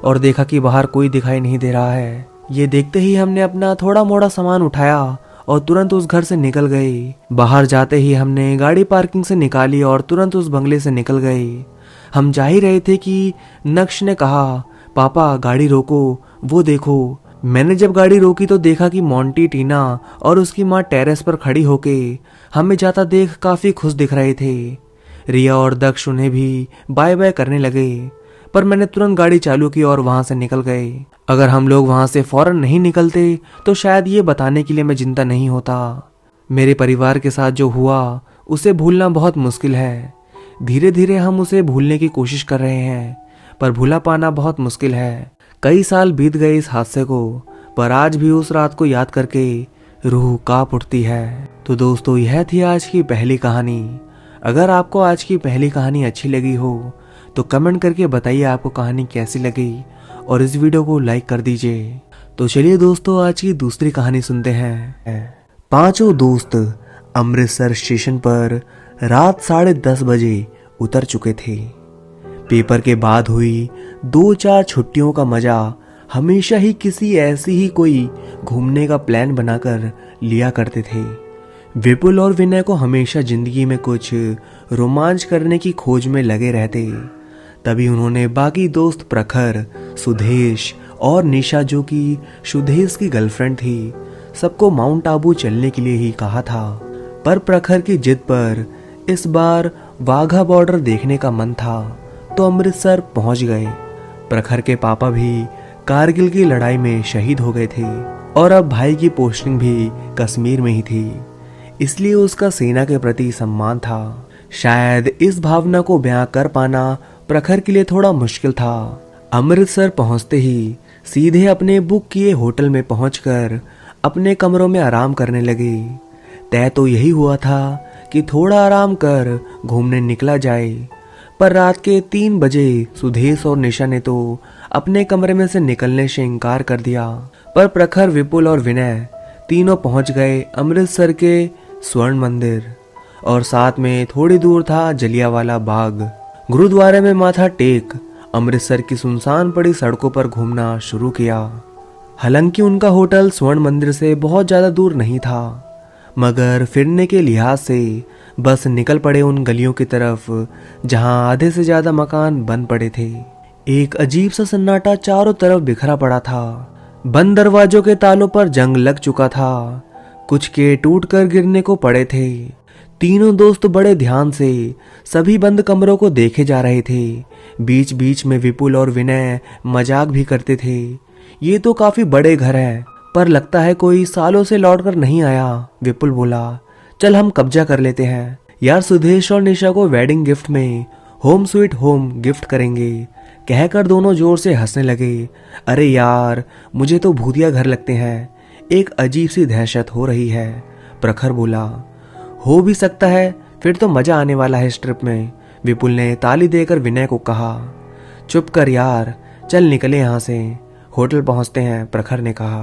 Speaker 1: और देखा कि बाहर कोई दिखाई नहीं दे रहा है। ये देखते ही हमने अपना थोड़ा मोड़ा सामान उठाया और तुरंत उस घर से निकल गए। बाहर जाते ही हमने गाड़ी पार्किंग से निकाली और तुरंत उस बंगले से निकल गए। हम जा ही रहे थे कि नक्श ने कहा, पापा गाड़ी रोको, वो देखो। मैंने जब गाड़ी रोकी तो देखा कि मोंटी, टीना और उसकी माँ टेरेस पर खड़ी होके हमें जाता देख काफी खुश दिख रहे थे। रिया और दक्ष उन्हें भी बाय बाय करने लगे, पर मैंने तुरंत गाड़ी चालू की और वहां से निकल गए। अगर हम लोग वहां से फौरन नहीं निकलते तो शायद ये बताने के लिए मैं जिंदा नहीं होता। मेरे परिवार के साथ जो हुआ उसे भूलना बहुत मुश्किल है। धीरे धीरे हम उसे भूलने की कोशिश कर रहे हैं, पर भूला पाना बहुत मुश्किल है। कई साल बीत गए इस हादसे को, पर आज भी उस रात को याद करके रूह कांप उठती है। तो दोस्तों, यह थी आज की पहली कहानी। अगर आपको आज की पहली कहानी अच्छी लगी हो तो कमेंट करके बताइए आपको कहानी कैसी लगी और इस वीडियो को लाइक कर दीजिए। तो चलिए दोस्तों, आज की दूसरी कहानी सुनते हैं। 5 दोस्त अमृतसर स्टेशन पर रात 10:30 बजे उतर चुके थे। पेपर के बाद हुई 2-4 छुट्टियों का मजा हमेशा ही किसी ऐसी ही कोई घूमने का प्लान बनाकर लिया करते थे। विपुल और विनय को हमेशा जिंदगी में कुछ रोमांच करने की खोज में लगे रहते। तभी उन्होंने बाकी दोस्त प्रखर, सुदेश और निशा, जो कि सुदेश की गर्लफ्रेंड थी, सबको माउंट आबू चलने के लिए ही कहा था। पर प्रखर की जिद पर इस बार वाघा बॉर्डर देखने का मन था तो अमृतसर पहुंच गए। प्रखर के पापा भी कारगिल की लड़ाई में शहीद हो गए थे और अब भाई की पोस्टिंग भी कश्मीर में ही थी, इसलिए उसका सेना के प्रति सम्मान था। शायद इस भावना को बयां कर पाना प्रखर के लिए थोड़ा मुश्किल था। अमृतसर पहुंचते ही सीधे अपने बुक किए होटल में पहुंचकर अपने कमरों में आराम करने लगे। तय तो यही हुआ था कि थोड़ा आराम कर घूमने निकला जाए, पर रात के 3 बजे सुदेश और निशा ने तो अपने कमरे में से निकलने से इनकार कर दिया। पर प्रखर, विपुल और विनय तीनों पहुंच गए अमृतसर के स्वर्ण मंदिर और साथ में थोड़ी दूर था जलियांवाला बाग। गुरुद्वारे में माथा टेक अमृतसर की सुनसान पड़ी सड़कों पर घूमना शुरू किया। हालांकि उनका होटल स्वर्ण मंदिर से बहुत ज्यादा दूर नहीं था, मगर फिरने के लिहाज से बस निकल पड़े उन गलियों की तरफ जहां आधे से ज्यादा मकान बंद पड़े थे। एक अजीब सा सन्नाटा चारों तरफ बिखरा पड़ा था। बंद दरवाजों के तालों पर जंग लग चुका था। कुछ के टूट कर गिरने को पड़े थे तीनों दोस्त बड़े ध्यान से सभी बंद कमरों को देखे जा रहे थे। बीच बीच में विपुल और विनय मजाक भी करते थे। ये तो काफी बड़े घर है, पर लगता है कोई सालों से लौट कर नहीं आया। विपुल बोला, चल हम कब्जा कर लेते हैं यार। सुदेश और निशा को वेडिंग गिफ्ट में होम स्वीट होम गिफ्ट करेंगे, कहकर दोनों जोर से हंसने लगे। अरे यार, मुझे तो भूतिया घर लगते हैं। एक अजीब सी दहशत हो रही है। प्रखर बोला, हो भी सकता है, फिर तो मजा आने वाला है इस ट्रिप में। विपुल ने ताली देकर विनय को कहा, चुप कर यार, चल निकले यहाँ से, होटल पहुंचते हैं, प्रखर ने कहा।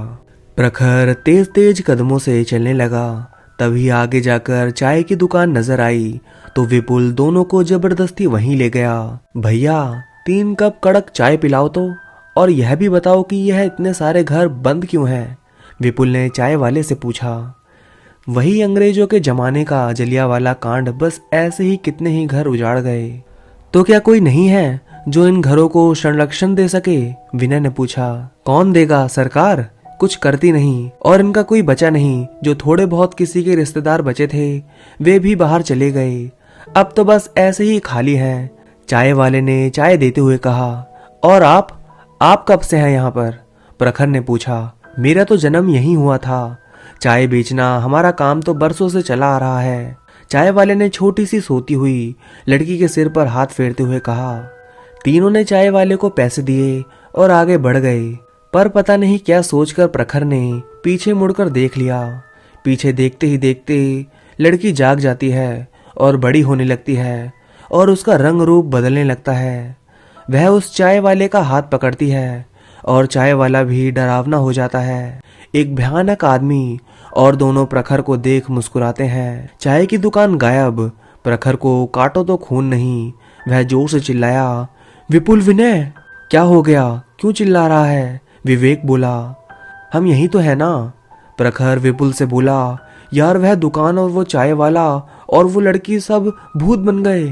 Speaker 1: प्रखर तेज तेज कदमों से चलने लगा। तभी आगे जाकर चाय की दुकान नजर आई तो विपुल दोनों को जबरदस्ती वहीं ले गया। भैया 3 कप कड़क चाय पिलाओ तो, और यह भी बताओ कि यह इतने सारे घर बंद क्यों हैं? विपुल ने चाय वाले से पूछा। वही अंग्रेजों के जमाने का जलियांवाला कांड, बस ऐसे ही कितने ही घर उजाड़ गए। तो क्या कोई नहीं है जो इन घरों को संरक्षण दे सके? विनय ने पूछा। कौन देगा? सरकार कुछ करती नहीं, और इनका कोई बचा नहीं। जो थोड़े बहुत किसी के रिश्तेदार बचे थे वे भी बाहर चले गए। अब तो बस ऐसे ही खाली है। चाय वाले ने चाय देते हुए कहा। और आप कब से हैं यहाँ पर? प्रखर ने पूछा। मेरा तो जन्म यहीं हुआ था। चाय बेचना हमारा काम तो बरसों से चला आ रहा है। चाय वाले ने छोटी सी सोती हुई लड़की के सिर पर हाथ फेरते हुए कहा। तीनों ने चाय वाले को पैसे दिए और आगे बढ़ गए, पर पता नहीं क्या सोचकर प्रखर ने पीछे मुड़कर देख लिया। पीछे देखते ही देखते लड़की जाग जाती है और बड़ी होने लगती है और उसका रंग रूप बदलने लगता है। वह उस चाय वाले का हाथ पकड़ती है और चाय वाला भी डरावना हो जाता है। एक भयानक आदमी, और दोनों प्रखर को देख मुस्कुराते हैं। चाय की दुकान गायब। प्रखर को काटो तो खून नहीं। वह जोर से चिल्लाया, विपुल, विनय, क्या हो गया? क्यों चिल्ला रहा है? विवेक बोला, हम यहीं तो है ना। प्रखर विपुल से बोला, यार वह दुकान और वो चाय वाला और वो लड़की सब भूत बन गए।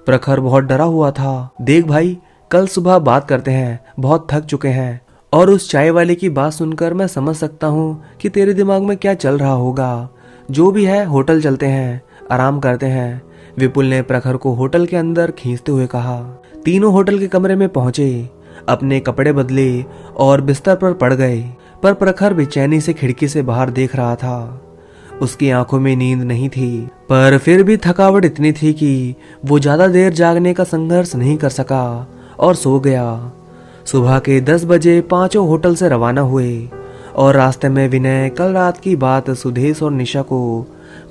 Speaker 1: प्रखर बहुत डरा हुआ था। देख भाई, कल सुबह बात करते हैं, बहुत थक चुके हैं। और उस चाय वाले की बात सुनकर मैं समझ सकता हूँ कि तेरे दिमाग में क्या चल रहा होगा। जो भी है, होटल चलते हैं, आराम करते हैं। विपुल ने प्रखर को होटल के अंदर खींचते हुए कहा। तीनों होटल के कमरे में पहुंचे, अपने कपड़े बदले और बिस्तर पर पड़ गए। पर प्रखर बेचैनी से खिड़की से बाहर देख रहा था। उसकी आंखों में नींद नहीं थी, पर फिर भी थकावट इतनी थी कि वो ज्यादा देर जागने का संघर्ष नहीं कर सका और सो गया। सुबह के 10 बजे पांचों होटल से रवाना हुए और रास्ते में विनय कल रात की बात सुदेश और निशा को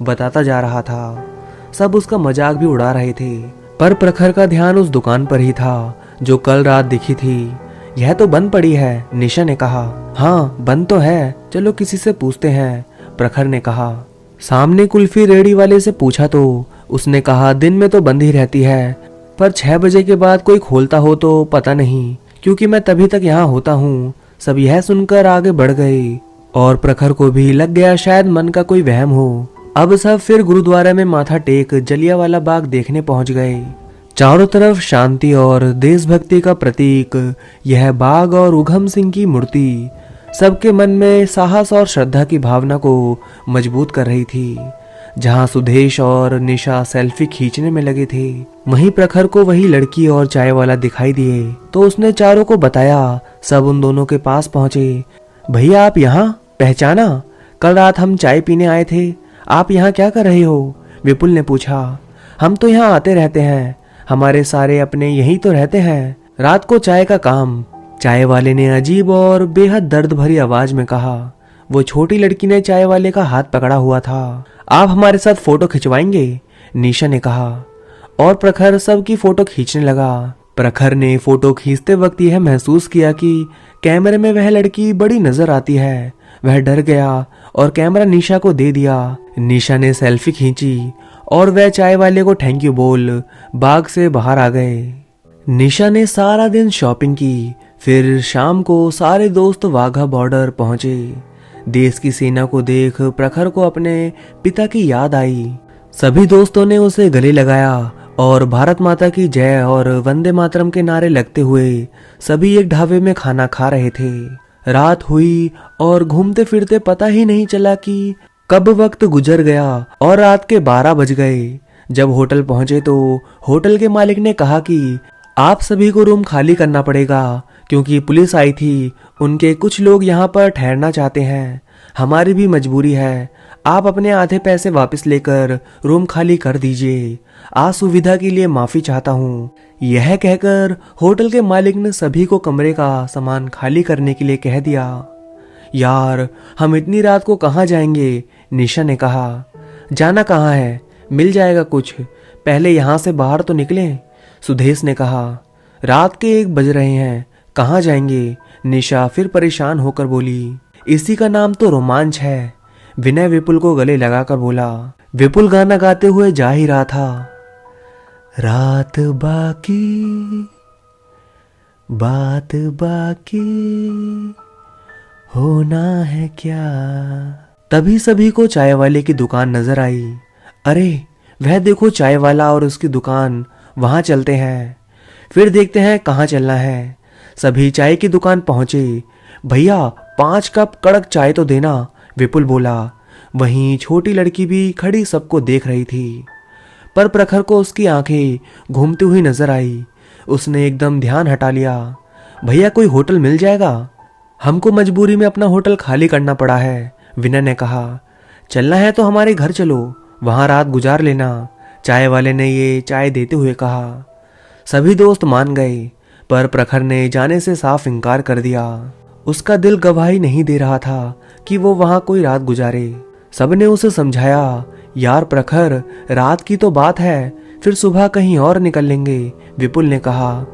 Speaker 1: बताता जा रहा था। सब उसका मजाक भी उड़ा रहे थे, पर प्रखर का ध्यान उस दुकान पर ही था जो कल रात दिखी थी। यह तो बंद पड़ी है, निशा ने कहा। हाँ, बंद तो है, चलो किसी से पूछते हैं, प्रखर ने कहा। सामने कुल्फी रेडी वाले से पूछा तो उसने कहा, दिन में तो बंद ही रहती है, पर 6 बजे के बाद कोई खोलता हो तो पता नहीं, क्योंकि मैं तभी तक यहाँ होता हूँ। सब यह सुनकर आगे बढ़ गए और प्रखर को भी लग गया शायद मन का कोई वहम हो। अब सब फिर गुरुद्वारा में माथा टेक जलियांवाला बाग देखने पहुंच गए। चारों तरफ शांति और देशभक्ति का प्रतीक यह बाग और उधम सिंह की मूर्ति सबके मन में साहस और श्रद्धा की भावना को मजबूत कर रही थी। जहां सुदेश और निशा सेल्फी खींचने में लगे थे, वहीं प्रखर को वही लड़की और चाय वाला दिखाई दिए तो उसने चारों को बताया। सब उन दोनों के पास पहुंचे। भैया, आप यहाँ पहचाना? कल रात हम चाय पीने आए थे, आप यहाँ क्या कर रहे हो? विपुल ने पूछा। हम तो यहाँ आते रहते हैं, हमारे सारे अपने यहीं तो रहते हैं, रात को चाय का काम, चाय वाले ने अजीब और बेहद दर्द भरी आवाज में कहा। वो छोटी लड़की ने चाय वाले का हाथ पकड़ा हुआ था। आप हमारे साथ फोटो खिंचवाएंगे? निशा ने कहा। और प्रखर सबकी फोटो खींचने लगा। प्रखर ने फोटो खींचते वक्त यह महसूस किया कि कैमरे में वह लड़की बड़ी नजर आती है। वह डर गया और कैमरा निशा को दे दिया। निशा ने सेल्फी खींची और वह चाय वाले को थैंक यू बोल बाग से बाहर आ गए। निशा ने सारा दिन शॉपिंग की। फिर शाम को सारे दोस्त वाघा बॉर्डर पहुंचे। देश की सेना को देख प्रखर को अपने पिता की याद आई। सभी दोस्तों ने उसे गले लगाया और भारत माता की जय और वंदे मातरम के नारे लगते हुए सभी एक ढाबे में खाना खा रहे थे। रात हुई और घूमते फिरते पता ही नहीं चला कि कब वक्त गुजर गया और रात के 12 बज गए। जब होटल पहुंचे तो होटल के मालिक ने कहा कि आप सभी को रूम खाली करना पड़ेगा, क्योंकि पुलिस आई थी, उनके कुछ लोग यहाँ पर ठहरना चाहते हैं। हमारी भी मजबूरी है, आप अपने आधे पैसे वापस लेकर रूम खाली कर दीजिए। असुविधा के लिए माफी चाहता हूँ। यह कहकर होटल के मालिक ने सभी को कमरे का सामान खाली करने के लिए कह दिया। यार, हम इतनी रात को कहाँ जाएंगे? निशा ने कहा। जाना कहाँ है, मिल जाएगा कुछ, पहले यहाँ से बाहर तो निकलें। सुदेश ने कहा। रात के 1 बज रहे हैं, कहाँ जाएंगे? निशा फिर परेशान होकर बोली। इसी का नाम तो रोमांच है। विनय विपुल को गले लगाकर बोला। विपुल गाना गाते हुए जा ही रहा था। रात बाकी बात बाकी होना है क्या। तभी सभी को चाय वाले की दुकान नजर आई। अरे वह देखो चाय वाला और उसकी दुकान, वहां चलते हैं। फिर देखते हैं कहाँ चलना है। सभी चाय की दुकान पहुंचे। भैया 5 कप कड़क चाय तो देना, विपुल बोला। वहीं छोटी लड़की भी खड़ी सबको देख रही थी, पर प्रखर को उसकी आंखें घूमती हुई नजर आई। उसने एकदम ध्यान हटा लिया। भैया कोई होटल मिल जाएगा? हमको मजबूरी में अपना होटल खाली करना पड़ा है, विनय ने कहा। चलना है तो हमारे घर चलो, वहां रात गुजार लेना, चाय वाले ने ये चाय देते हुए कहा। सभी दोस्त मान गए, पर प्रखर ने जाने से साफ इनकार कर दिया। उसका दिल गवाही नहीं दे रहा था कि वो वहां कोई रात गुजारे। सबने उसे समझाया, यार प्रखर, रात की तो बात है, फिर सुबह कहीं और निकल लेंगे। विपुल ने कहा।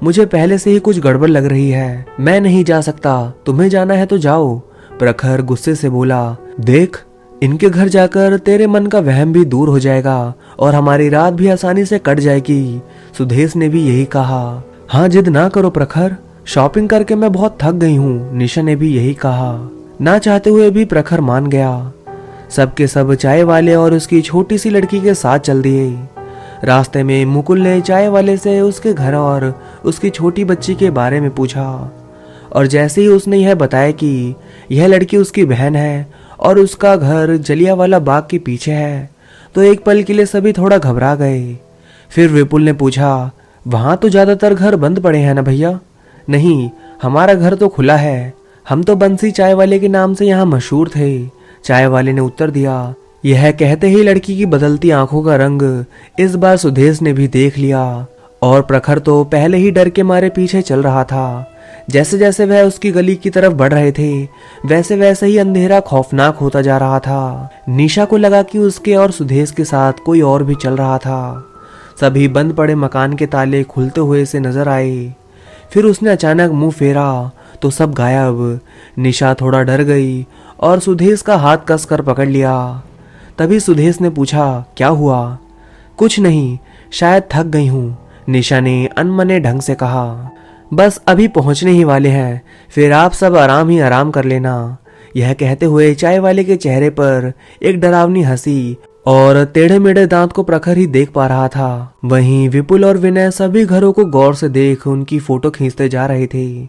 Speaker 1: मुझे पहले से ही कुछ गड़बड़ लग रही है, मैं नहीं जा सकता, तुम्हें जाना है तो जाओ। प्रखर गुस्से से बोला। देख, इनके घर जाकर तेरे मन का वहम भी दूर हो जाएगा और हमारी रात भी आसानी से कट जाएगी। सुदेश ने भी यही कहा। हाँ, जिद ना करो प्रखर, शॉपिंग करके मैं बहुत थक गई हूँ, निशा ने भी यही कहा। ना चाहते हुए भी प्रखर मान गया। सबके सब चाय वाले और उसकी छोटी सी लड़की के साथ चल दिए। रास्ते में मुकुल ने चाय वाले से उसके घर और उसकी छोटी बच्ची के बारे में पूछा, और जैसे ही उसने यह बताया कि यह लड़की उसकी बहन है और उसका घर जलियांवाला बाग के पीछे है, तो एक पल के लिए सभी थोड़ा घबरा गए। फिर विपुल ने पूछा, वहां तो ज्यादातर घर बंद पड़े हैं ना भैया? नहीं, हमारा घर तो खुला है, हम तो बंसी चाय वाले के नाम से यहाँ मशहूर थे, चाय वाले ने उत्तर दिया। यह कहते ही लड़की की बदलती आंखों का रंग इस बार सुदेश ने भी देख लिया, और प्रखर तो पहले ही डर के मारे पीछे चल रहा था। जैसे जैसे वह उसकी गली की तरफ बढ़ रहे थे, वैसे वैसे ही अंधेरा खौफनाक होता जा रहा था। निशा को लगा कि उसके और सुदेश के साथ कोई और भी चल रहा था। सभी बंद पड़े मकान के ताले खुलते हुए से नजर आए। फिर उसने अचानक मुंह फेरा तो सब गायब। निशा थोड़ा डर गई और सुदेश का हाथ कसकर पकड़ लिया। तभी सुदेश ने पूछा, क्या हुआ? कुछ नहीं, शायद थक गई हूँ, निशा ने अनमने ढंग से कहा। बस अभी पहुंचने ही वाले हैं, फिर आप सब आराम ही आराम कर लेना। यह कहते हुए चाय वाले के चेहरे पर एक डरावनी हंसी और टेढ़े मेढ़े दांत को प्रखर ही देख पा रहा था। वहीं विपुल और विनय सभी घरों को गौर से देख उनकी फोटो खींचते जा रहे थे।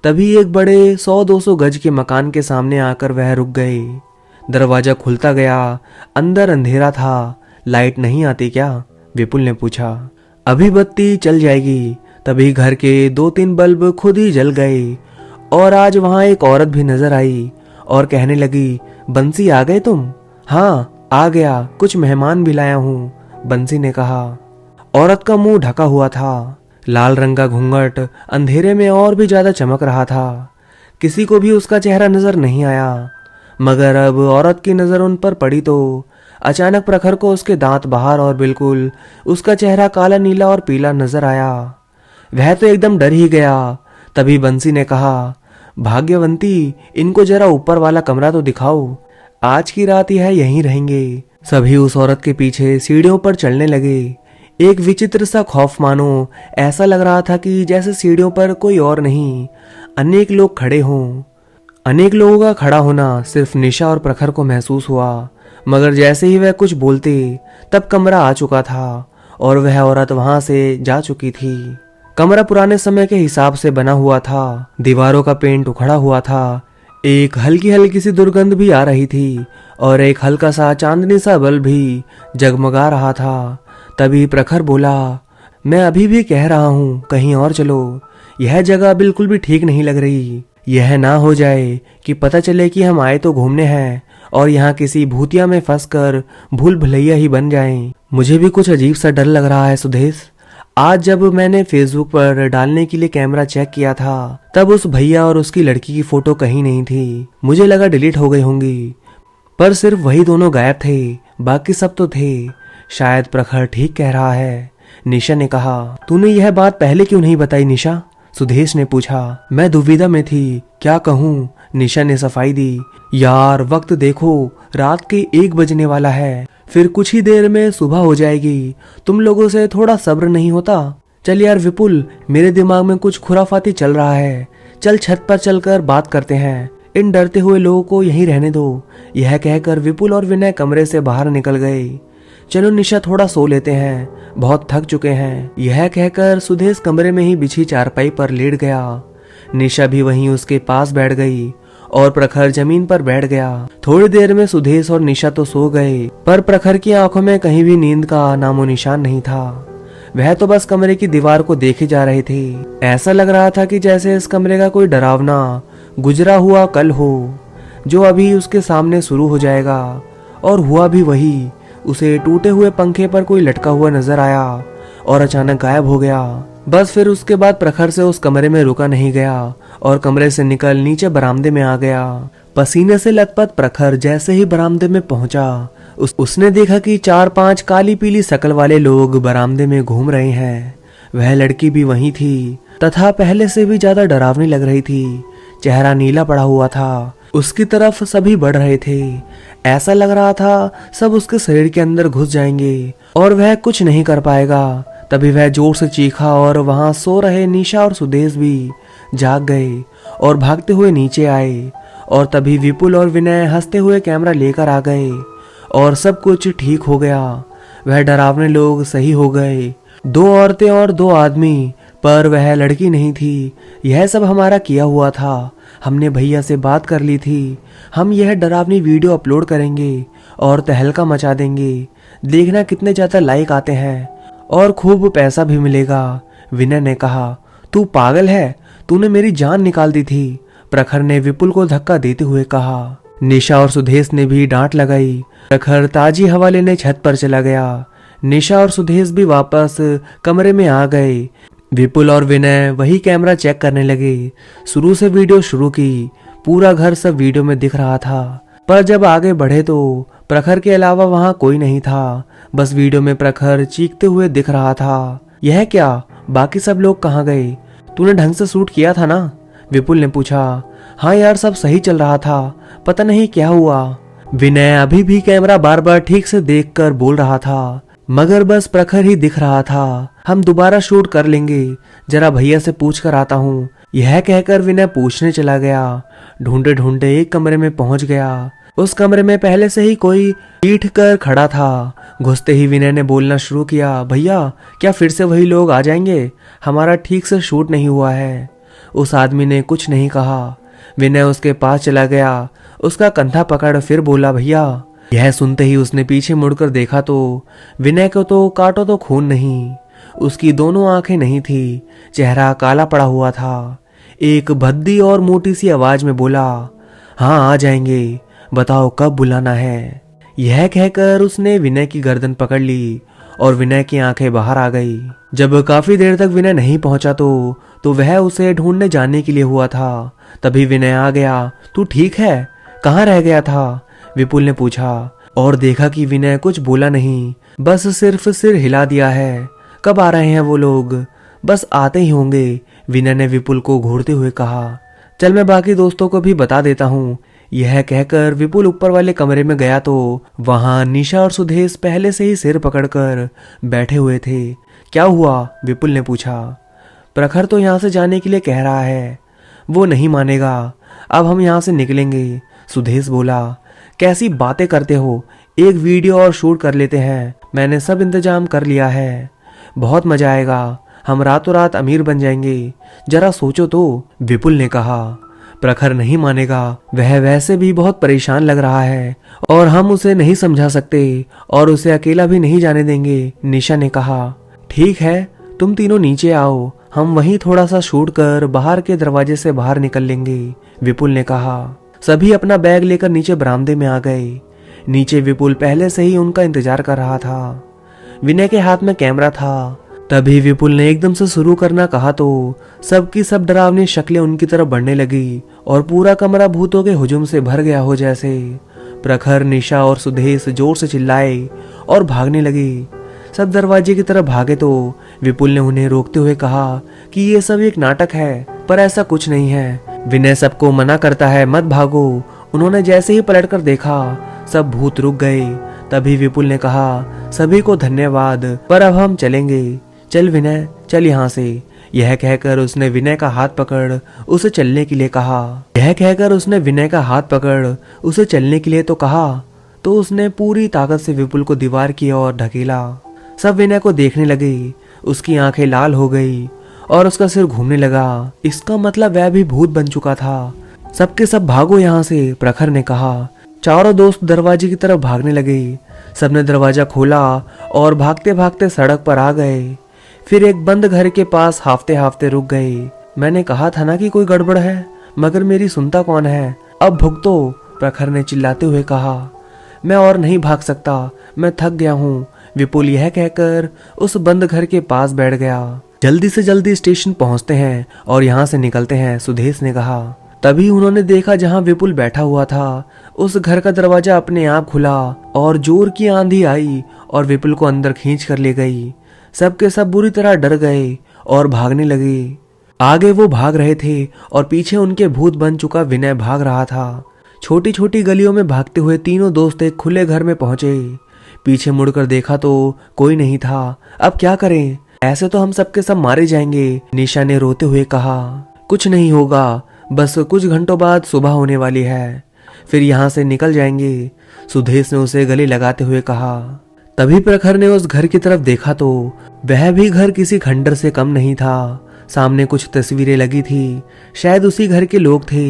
Speaker 1: तभी एक बड़े 100-200 गज के मकान के सामने आकर वह रुक गए। दरवाजा खुलता गया। अंदर अंधेरा था। लाइट नहीं आती क्या? विपुल ने पूछा। अभी बत्ती चल जाएगी। तभी घर के 2-3 बल्ब खुद ही जल गए और आज वहां एक औरत भी नजर आई और कहने लगी, बंसी आ गए तुम? हाँ आ गया, कुछ मेहमान भी लाया हूँ, बंसी ने कहा। औरत का मुंह ढका हुआ था। लाल रंग का घूंघट अंधेरे में और भी ज्यादा चमक रहा था। किसी को भी उसका चेहरा नजर नहीं आया, मगर अब औरत की नजर उन पर पड़ी तो अचानक प्रखर को उसके दांत बाहर और बिल्कुल उसका चेहरा काला नीला और पीला नजर आया। वह तो एकदम डर ही गया। तभी बंसी ने कहा, भाग्यवंती, इनको जरा ऊपर वाला कमरा तो दिखाओ, आज की रात यह यहीं रहेंगे। सभी उस औरत के पीछे सीढ़ियों पर चलने लगे। एक विचित्र सा खौफ मानो ऐसा लग रहा था कि जैसे सीढ़ियों पर कोई और नहीं, अनेक लोग खड़े हों। अनेक लोगों का खड़ा होना सिर्फ निशा और प्रखर को महसूस हुआ, मगर जैसे ही वह कुछ बोलते तब कमरा आ चुका था और वह औरत वहां से जा चुकी थी। कमरा पुराने समय के हिसाब से बना हुआ था। दीवारों का पेंट उखड़ा हुआ था। एक हल्की हल्की सी दुर्गंध भी आ रही थी और एक हल्का सा चांदनी सा बल्ब भी जगमगा रहा था। तभी प्रखर बोला, मैं अभी भी कह रहा हूँ कहीं और चलो, यह जगह बिल्कुल भी ठीक नहीं लग रही। यह ना हो जाए कि पता चले कि हम आए तो घूमने हैं और यहाँ किसी भूतिया में फंसकर भूल भुलैया ही बन जाएं। मुझे भी कुछ अजीब सा डर लग रहा है सुदेश। आज जब मैंने फेसबुक पर डालने के लिए कैमरा चेक किया था तब उस भैया और उसकी लड़की की फोटो कहीं नहीं थी। मुझे लगा डिलीट हो गई होंगी, पर सिर्फ वही दोनों गायब थे, बाकी सब तो थे। शायद प्रखर ठीक कह रहा है, निशा ने कहा। तूने यह बात पहले क्यों नहीं बताई निशा? सुदेश ने पूछा। मैं दुविधा में थी, क्या कहूँ, निशा ने सफाई दी। यार वक्त देखो, रात के 1 बजने वाला है, फिर कुछ ही देर में सुबह हो जाएगी। तुम लोगों से थोड़ा सब्र नहीं होता? चल यार विपुल, मेरे दिमाग में कुछ खुराफाती चल रहा है, चल छत पर चलकर बात करते हैं। इन डरते हुए लोगों को यहीं रहने दो। यह कहकर विपुल और विनय कमरे से बाहर निकल गए। चलो निशा, थोड़ा सो लेते हैं, बहुत थक चुके हैं। यह कहकर सुदेश कमरे में ही बिछी चारपाई पर लेट गया। निशा भी वहीं उसके पास बैठ गई और प्रखर जमीन पर बैठ गया। थोड़ी देर में सुदेश और निशा तो सो गए, पर प्रखर की आंखों में कहीं भी नींद का नामो निशान नहीं था। वह तो बस कमरे की दीवार को देखे जा रहे थे। ऐसा लग रहा था कि जैसे इस कमरे का कोई डरावना गुजरा हुआ कल हो, जो अभी उसके सामने शुरू हो जाएगा। और हुआ भी वही। उसे टूटे हुए पंखे पर कोई लटका हुआ नजर आया और अचानक गायब हो गया। बस फिर उसके बाद प्रखर से उस कमरे में रुका नहीं गया और कमरे से निकल नीचे बरामदे में आ गया। पसीने से लथपथ प्रखर जैसे ही बरामदे में पहुंचा, उसने देखा कि 4-5 काली पीली शकल वाले लोग बरामदे में घूम रहे हैं। वह लड़की भी वहीं थी तथा पहले से भी ज्यादा डरावनी लग रही थी। चेहरा नीला पड़ा हुआ था। उसकी तरफ सभी बढ़ रहे थे। ऐसा लग रहा था सब उसके शरीर के अंदर घुस जाएंगे और वह कुछ नहीं कर पाएगा। तभी वह जोर से चीखा और वहां सो रहे निशा और सुदेश भी जाग गए और भागते हुए नीचे आए। और तभी विपुल और विनय हंसते हुए कैमरा लेकर आ गए और सब कुछ ठीक हो गया। वह डरावने लोग सही हो गए, 2 औरतें और 2 आदमी, पर वह लड़की नहीं थी। यह सब हमारा किया हुआ था। हमने भैया से बात कर ली थी, हम यह डरावनी वीडियो अपलोड करेंगे और तहलका मचा देंगे। देखना कितने ज्यादा लाइक आते हैं और खूब पैसा भी मिलेगा। विनय ने कहा। तू पागल है, तूने मेरी जान निकाल दी थी, प्रखर ने विपुल को धक्का देते हुए कहा। निशा और सुदेश ने भी डांट लगाई। प्रखर ताजी हवा लेने छत पर चला गया। निशा और सुदेश भी वापस कमरे में आ गए। विपुल और विनय वही कैमरा चेक करने लगे। शुरू से वीडियो शुरू की। पूरा घर सब वीडियो में दिख रहा था, पर जब आगे बढ़े तो प्रखर के अलावा वहां कोई नहीं था। बस वीडियो में प्रखर चीखते हुए दिख रहा था। यह क्या, बाकी सब लोग कहाँ गए? तूने ढंग से शूट किया था ना? विपुल ने पूछा। हाँ यार, सब सही चल रहा था, पता नहीं क्या हुआ। विनय अभी भी कैमरा बार बार ठीक से देखकर बोल रहा था, मगर बस प्रखर ही दिख रहा था। हम दोबारा शूट कर लेंगे, जरा भैया से पूछ कर आता हूँ। यह कहकर विनय पूछने चला गया। ढूंढे ढूंढे एक कमरे में पहुंच गया। उस कमरे में पहले से ही कोई पीठ कर खड़ा था। घुसते ही विनय ने बोलना शुरू किया, भैया क्या फिर से वही लोग आ जाएंगे? हमारा ठीक से शूट नहीं हुआ है। उस आदमी ने कुछ नहीं कहा। विनय उसके पास चला गया, उसका कंधा पकड़ फिर बोला, भैया। यह सुनते ही उसने पीछे मुड़कर देखा तो विनय को तो काटो तो खून नहीं, उसकी दोनों आंखें नहीं थी, चेहरा काला पड़ा हुआ था। एक भद्दी और मोटी सी आवाज में बोला, हाँ आ जाएंगे, बताओ कब बुलाना है। यह कहकर उसने विनय की गर्दन पकड़ ली और विनय की आंखें बाहर आ गई। जब काफी देर तक विनय नहीं पहुंचा तो वह उसे ढूंढने जाने के लिए हुआ था। तभी विनय आ गया। तू ठीक है? कहाँ रह गया था? विपुल ने पूछा और देखा कि विनय कुछ बोला नहीं, बस सिर्फ सिर हिला दिया है। कब आ रहे हैं वो लोग? बस आते ही होंगे, विनय ने विपुल को घूरते हुए कहा। चल मैं बाकी दोस्तों को भी बता देता हूँ। यह कहकर विपुल ऊपर वाले कमरे में गया तो वहां निशा और सुदेश पहले से ही सिर पकड़कर बैठे हुए थे। क्या हुआ? विपुल ने पूछा। प्रखर तो यहाँ से जाने के लिए कह रहा है, वो नहीं मानेगा। अब हम यहाँ से निकलेंगे, सुदेश बोला। कैसी बातें करते हो, एक वीडियो और शूट कर लेते हैं, मैंने सब इंतजाम कर लिया है, बहुत मजा आएगा, हम रातों रात अमीर बन जाएंगे, जरा सोचो तो, विपुल ने कहा। प्रखर नहीं मानेगा, वह वैसे भी बहुत परेशान लग रहा है और हम उसे नहीं समझा सकते और उसे अकेला भी नहीं जाने देंगे। निशा ने कहा, ठीक है, तुम तीनों नीचे आओ, हम वहीं थोड़ा सा शूट कर बाहर के दरवाजे से बाहर निकल लेंगे, विपुल ने कहा। सभी अपना बैग लेकर नीचे बरामदे में आ गए। नीचे विपुल पहले से ही उनका इंतजार कर रहा था। विनय के हाथ में कैमरा था। तभी विपुल ने एकदम से शुरू करना कहा तो सबकी सब डरावनी शक्लें उनकी तरफ बढ़ने लगी और पूरा कमरा भूतों के हुजूम से भर गया हो जैसे। प्रखर, निशा और सुदेश जोर से चिल्लाए और भागने लगे। सब दरवाजे की तरफ भागे तो विपुल ने उन्हें रोकते हुए कहा कि ये सब एक नाटक है, पर ऐसा कुछ नहीं है। विनय सबको मना करता है, मत भागो। उन्होंने जैसे ही पलटकर देखा, सब भूत रुक गए। तभी विपुल ने कहा, सभी को धन्यवाद, पर अब हम चलेंगे। चल विनय, चल यहाँ से। यह कहकर उसने विनय का हाथ पकड़ उसे चलने के लिए कहा। तो उसने पूरी ताकत से विपुल को दीवार की ओर ढकेला। सब विनय को देखने लगे। उसकी आंखें लाल हो गई और उसका सिर घूमने लगा। इसका मतलब वह भी भूत बन चुका था। सबके सब भागो यहाँ से, प्रखर ने कहा। चारों दोस्त दरवाजे की तरफ भागने लगे। सबने दरवाजा खोला और भागते भागते सड़क पर आ गए। फिर एक बंद घर के पास हाफते हाफते रुक गए। मैंने कहा था ना कि कोई गड़बड़ है, मगर मेरी सुनता कौन है। अब भुगतो, प्रखर ने चिल्लाते हुए कहा। मैं और नहीं भाग सकता, मैं थक गया हूँ, विपुल यह कहकर उस बंद घर के पास बैठ गया। जल्दी से जल्दी स्टेशन पहुंचते हैं और यहाँ से निकलते हैं, सुदेश ने कहा। तभी उन्होंने देखा जहाँ विपुल बैठा हुआ था, उस घर का दरवाजा अपने आप खुला और जोर की आंधी आई और विपुल को अंदर खींच कर ले गई। सबके सब बुरी तरह डर गए और भागने लगे। आगे वो भाग रहे थे और पीछे उनके भूत बन चुका विनय भाग रहा था। छोटी छोटी गलियों में भागते हुए तीनों दोस्त एक खुले घर में पहुंचे। पीछे मुड़कर देखा तो कोई नहीं था। अब क्या करें, ऐसे तो हम सबके सब मारे जाएंगे, निशा ने रोते हुए कहा। कुछ नहीं होगा, बस कुछ घंटों बाद सुबह होने वाली है, फिर यहाँ से निकल जाएंगे, सुदेश ने उसे गले लगाते हुए कहा। तभी प्रखर ने उस घर की तरफ देखा तो वह भी घर किसी खंडर से कम नहीं था। सामने कुछ तस्वीरें लगी थी, शायद उसी घर के लोग थे।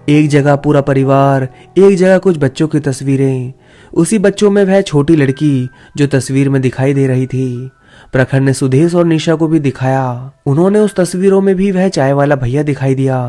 Speaker 1: एक जगह पूरा परिवार, एक जगह कुछ बच्चों की तस्वीरें। उसी बच्चों में वह छोटी लड़की जो तस्वीर में दिखाई दे रही थी। प्रखर ने सुदेश और निशा को भी दिखाया। उन्होंने उस तस्वीरों में भी वह चाय वाला भैया दिखाई दिया।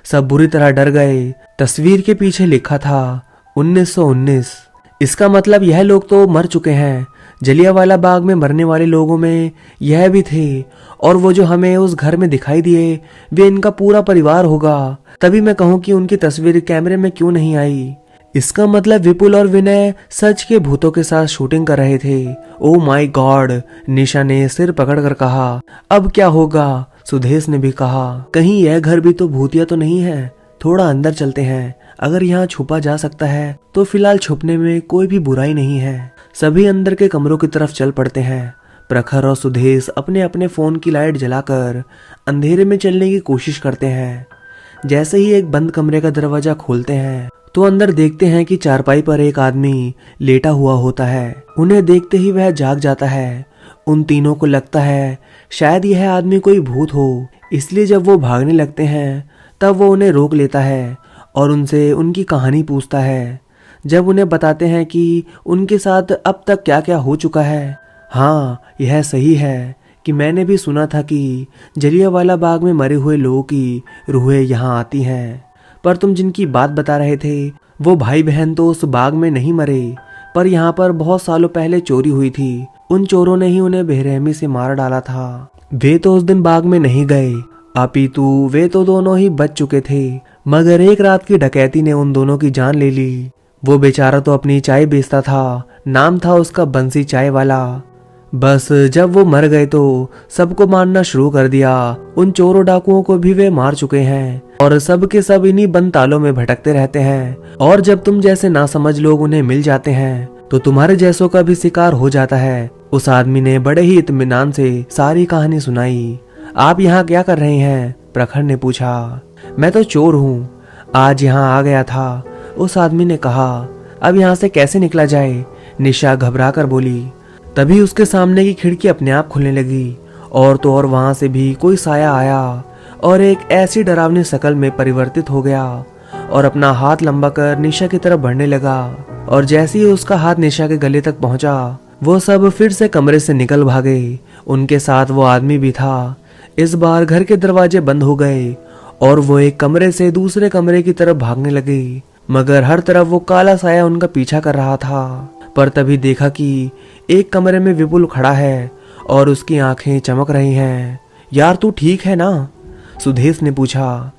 Speaker 1: सब बुरी तरह डर गए। तस्वीर के पीछे लिखा था 1919। इसका मतलब यह लोग तो मर चुके हैं। जलियांवाला बाग में मरने वाले लोगों में यह भी थे, और वो जो हमें उस घर में दिखाई दिए वे इनका पूरा परिवार होगा। तभी मैं कहूँ कि उनकी तस्वीर कैमरे में क्यों नहीं आई। इसका मतलब विपुल और विनय सच के भूतों के साथ शूटिंग कर रहे थे। ओ माय गॉड, निशा ने सिर पकड़कर कहा। अब क्या होगा, सुदेश ने भी कहा। कहीं यह घर भी तो भूतिया तो नहीं है, थोड़ा अंदर चलते हैं, अगर यहाँ छुपा जा सकता है तो फिलहाल छुपने में कोई भी बुराई नहीं है। सभी अंदर के कमरों की तरफ चल पड़ते हैं। प्रखर और सुदेश अपने अपने फोन की लाइट जलाकर अंधेरे में चलने की कोशिश करते हैं। जैसे ही एक बंद कमरे का दरवाजा खोलते हैं तो अंदर देखते हैं कि चारपाई पर एक आदमी लेटा हुआ होता है। उन्हें देखते ही वह जाग जाता है। उन तीनों को लगता है शायद यह आदमी कोई भूत हो, इसलिए जब वो भागने लगते हैं तब वो उन्हें रोक लेता है और उनसे उनकी कहानी पूछता है। जब उन्हें बताते हैं कि उनके साथ अब तक क्या क्या हो चुका है। हाँ, यह सही है कि मैंने भी सुना था कि जलियांवाला बाग में मरे हुए लोगों की रूहें यहाँ आती हैं, पर तुम जिनकी बात बता रहे थे वो भाई बहन तो उस बाग में नहीं मरे, पर यहाँ पर बहुत सालों पहले चोरी हुई थी। उन चोरों ने ही उन्हें बेरहमी से मार डाला था। वे तो उस दिन बाग में नहीं गए, अपितु वे तो दोनों ही बच चुके थे, मगर एक रात की डकैती ने उन दोनों की जान ले ली। वो बेचारा तो अपनी चाय बेचता था, नाम था उसका बंसी चाय वाला। बस जब वो मर गए तो सबको मारना शुरू कर दिया। उन चोरों डाकुओं को भी वे मार चुके हैं और सब के सब इन्हीं बंद तालों में भटकते रहते हैं। और जब तुम जैसे नासमझ लोग उन्हें मिल जाते हैं तो तुम्हारे जैसों का भी शिकार हो जाता है। उस आदमी ने बड़े ही इत्मीनान से सारी कहानी सुनाई। आप यहाँ क्या कर रहे हैं, प्रखर ने पूछा। मैं तो चोर हूँ, आज यहाँ आ गया था, उस आदमी ने कहा। अब यहाँ से कैसे निकला जाए, निशा घबरा कर बोली। तभी उसके सामने की खिड़की अपने आप खुलने लगी और तो और वहां से भी कोई साया आया और एक ऐसी डरावनी शक्ल में परिवर्तित हो गया और अपना हाथ लंबा कर निशा की तरफ बढ़ने लगा। और जैसे ही उसका हाथ निशा के गले तक पहुंचा, वो सब फिर से कमरे से निकल भागे। उनके साथ वो आदमी भी था। इस बार घर के दरवाजे बंद हो गए और वो एक कमरे से दूसरे कमरे की तरफ भागने लगे, मगर हर तरफ वो काला साया उनका पीछा कर रहा था। पर तभी देखा कि एक कमरे में विपुल खड़ा है और उसकी आंखें चमक रही हैं। यार तू ठीक है ना? सुदेश ने पूछा।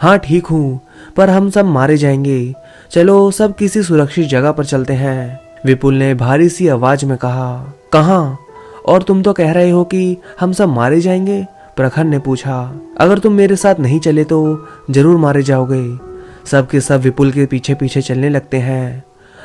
Speaker 1: हाँ ठीक हूँ, पर हम सब मारे जाएंगे। चलो सब किसी सुरक्षित जगह पर चलते हैं, विपुल ने भारी सी आवाज में कहा। कहाँ? और तुम तो कह रहे हो कि हम सब मारे जाएंगे, प्रखर ने पूछा। अगर तुम मेरे साथ नहीं चले तो जरूर मारे जाओगे। सब के सब विपुल के पीछे पीछे चलने लगते हैं।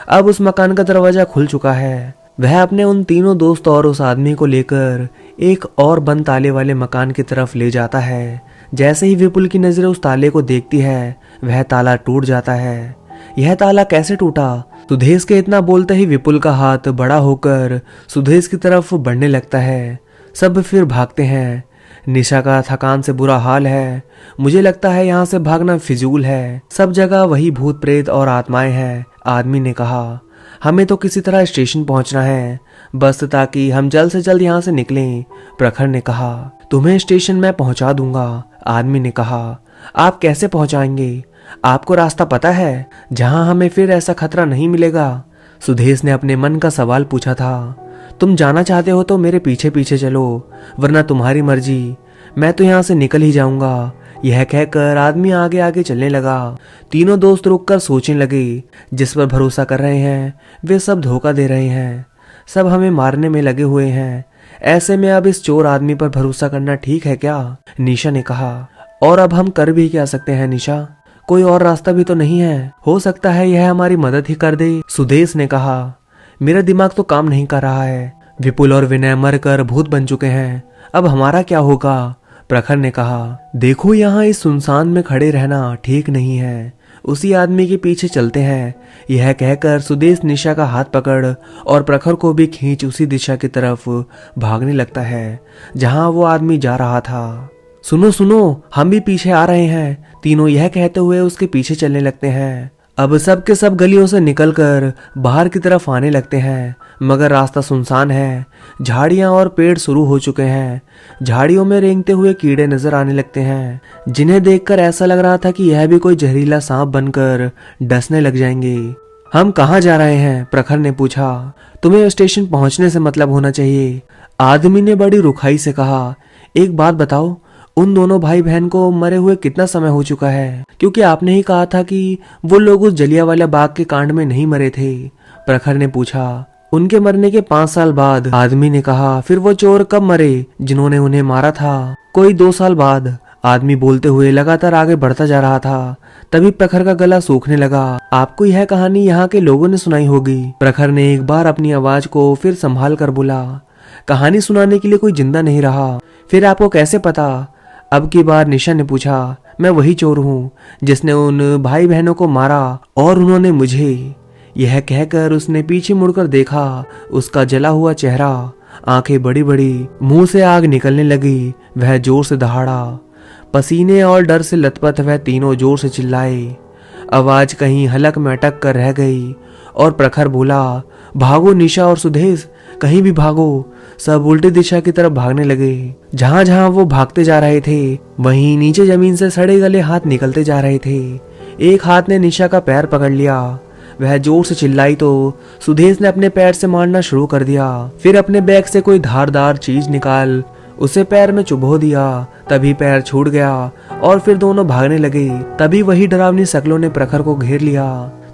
Speaker 1: अब उस मकान का दरवाजा खुल चुका है। वह अपने उन तीनों दोस्त और उस आदमी को लेकर एक और बंद ताले वाले मकान की तरफ ले जाता है। जैसे ही विपुल की नजरें उस ताले को देखती है, वह ताला टूट जाता है। यह ताला कैसे टूटा? सुदेश के इतना बोलते ही विपुल का हाथ बड़ा होकर सुदेश की तरफ बढ़ने लगता है। सब फिर भागते हैं। निशा का थकान से बुरा हाल है। मुझे लगता है यहाँ से भागना फिजूल है। सब जगह वही भूत प्रेत और आत्माएं हैं, आदमी ने कहा। हमें तो किसी तरह स्टेशन पहुंचना है, बस ताकि हम जल्द से जल्द यहाँ से निकलें, प्रखर ने कहा। तुम्हें स्टेशन में पहुंचा दूंगा, आदमी ने कहा। आप कैसे पहुंचाएंगे? आपको रास्ता पता है जहां हमें फिर ऐसा खतरा नहीं मिलेगा? सुदेश ने अपने मन का सवाल पूछा था। तुम जाना चाहते हो तो मेरे पीछे पीछे चलो, वरना तुम्हारी मर्जी, मैं तो यहाँ से निकल ही जाऊंगा। यह कहकर आदमी आगे आगे चलने लगा। तीनों दोस्त रुककर सोचने लगे। जिस पर भरोसा कर रहे हैं वे सब धोखा दे रहे हैं, सब हमें मारने में लगे हुए हैं। ऐसे में अब इस चोर आदमी पर भरोसा करना ठीक है क्या? निशा ने कहा। और अब हम कर भी क्या सकते हैं निशा? कोई और रास्ता भी तो नहीं है। हो सकता है यह हमारी मदद ही कर दे, सुदेश ने कहा। मेरा दिमाग तो काम नहीं कर रहा है। विपुल और विनय मरकर भूत बन चुके हैं, अब हमारा क्या होगा? प्रखर ने कहा। देखो यहाँ इस सुनसान में खड़े रहना ठीक नहीं है, उसी आदमी के पीछे चलते हैं। यह कहकर सुदेश निशा का हाथ पकड़ और प्रखर को भी खींच उसी दिशा की तरफ भागने लगता है जहां वो आदमी जा रहा था। सुनो सुनो, हम भी पीछे आ रहे हैं, तीनों यह कहते हुए उसके पीछे चलने लगते हैं। अब सब के सब गलियों से निकलकर बाहर की तरफ आने लगते हैं, मगर रास्ता सुनसान है। झाड़ियां और पेड़ शुरू हो चुके हैं। झाड़ियों में रेंगते हुए कीड़े नजर आने लगते हैं, जिन्हें देखकर ऐसा लग रहा था कि यह भी कोई जहरीला सांप बनकर डसने लग जाएंगे। हम कहाँ जा रहे हैं? प्रखर ने पूछा। तुम्हें स्टेशन पहुंचने से मतलब होना चाहिए, आदमी ने बड़ी रुखाई से कहा। एक बात बताओ, उन दोनों भाई बहन को मरे हुए कितना समय हो चुका है? क्योंकि आपने ही कहा था कि वो लोग उस जलियांवाला बाग के कांड में नहीं मरे थे, प्रखर ने पूछा। उनके मरने के 5 साल बाद, आदमी ने कहा। फिर वो चोर कब मरे जिन्होंने उन्हें मारा था? कोई 2 साल बाद, आदमी बोलते हुए लगातार आगे बढ़ता जा रहा था। तभी प्रखर का गला सूखने लगा। आपको यह कहानी यहाँ के लोगों ने सुनाई होगी, प्रखर ने एक बार अपनी आवाज को फिर संभाल कर बोला। कहानी सुनाने के लिए कोई जिंदा नहीं रहा, फिर आपको कैसे पता? अब की बार निशा ने पूछा। मैं वही चोर हूँ जिसने उन भाई बहनों को मारा और उन्होंने मुझे। यह कहकर उसने पीछे मुड़कर देखा। उसका जला हुआ चेहरा, आंखें बड़ी बड़ी, मुंह से आग निकलने लगी। वह जोर से दहाड़ा। पसीने और डर से लथपथ वह तीनों जोर से चिल्लाए। आवाज कहीं हलक में अटक कर रह गई और प्रखर बोला, भागो निशा और सुदेश, कहीं भी भागो। सब उल्टी दिशा की तरफ भागने लगे। जहां जहां वो भागते जा रहे थे, वहीं नीचे जमीन से सड़े गले हाथ निकलते जा रहे थे। एक हाथ ने निशा का पैर पकड़ लिया। वह जोर से चिल्लाई तो सुदेश ने अपने पैर से मारना शुरू कर दिया। फिर अपने बैग से कोई धारदार चीज निकाल उसे पैर में चुभो दिया। तभी पैर छूट गया और फिर दोनों भागने लगे। तभी वही डरावनी शक्लों ने प्रखर को घेर लिया।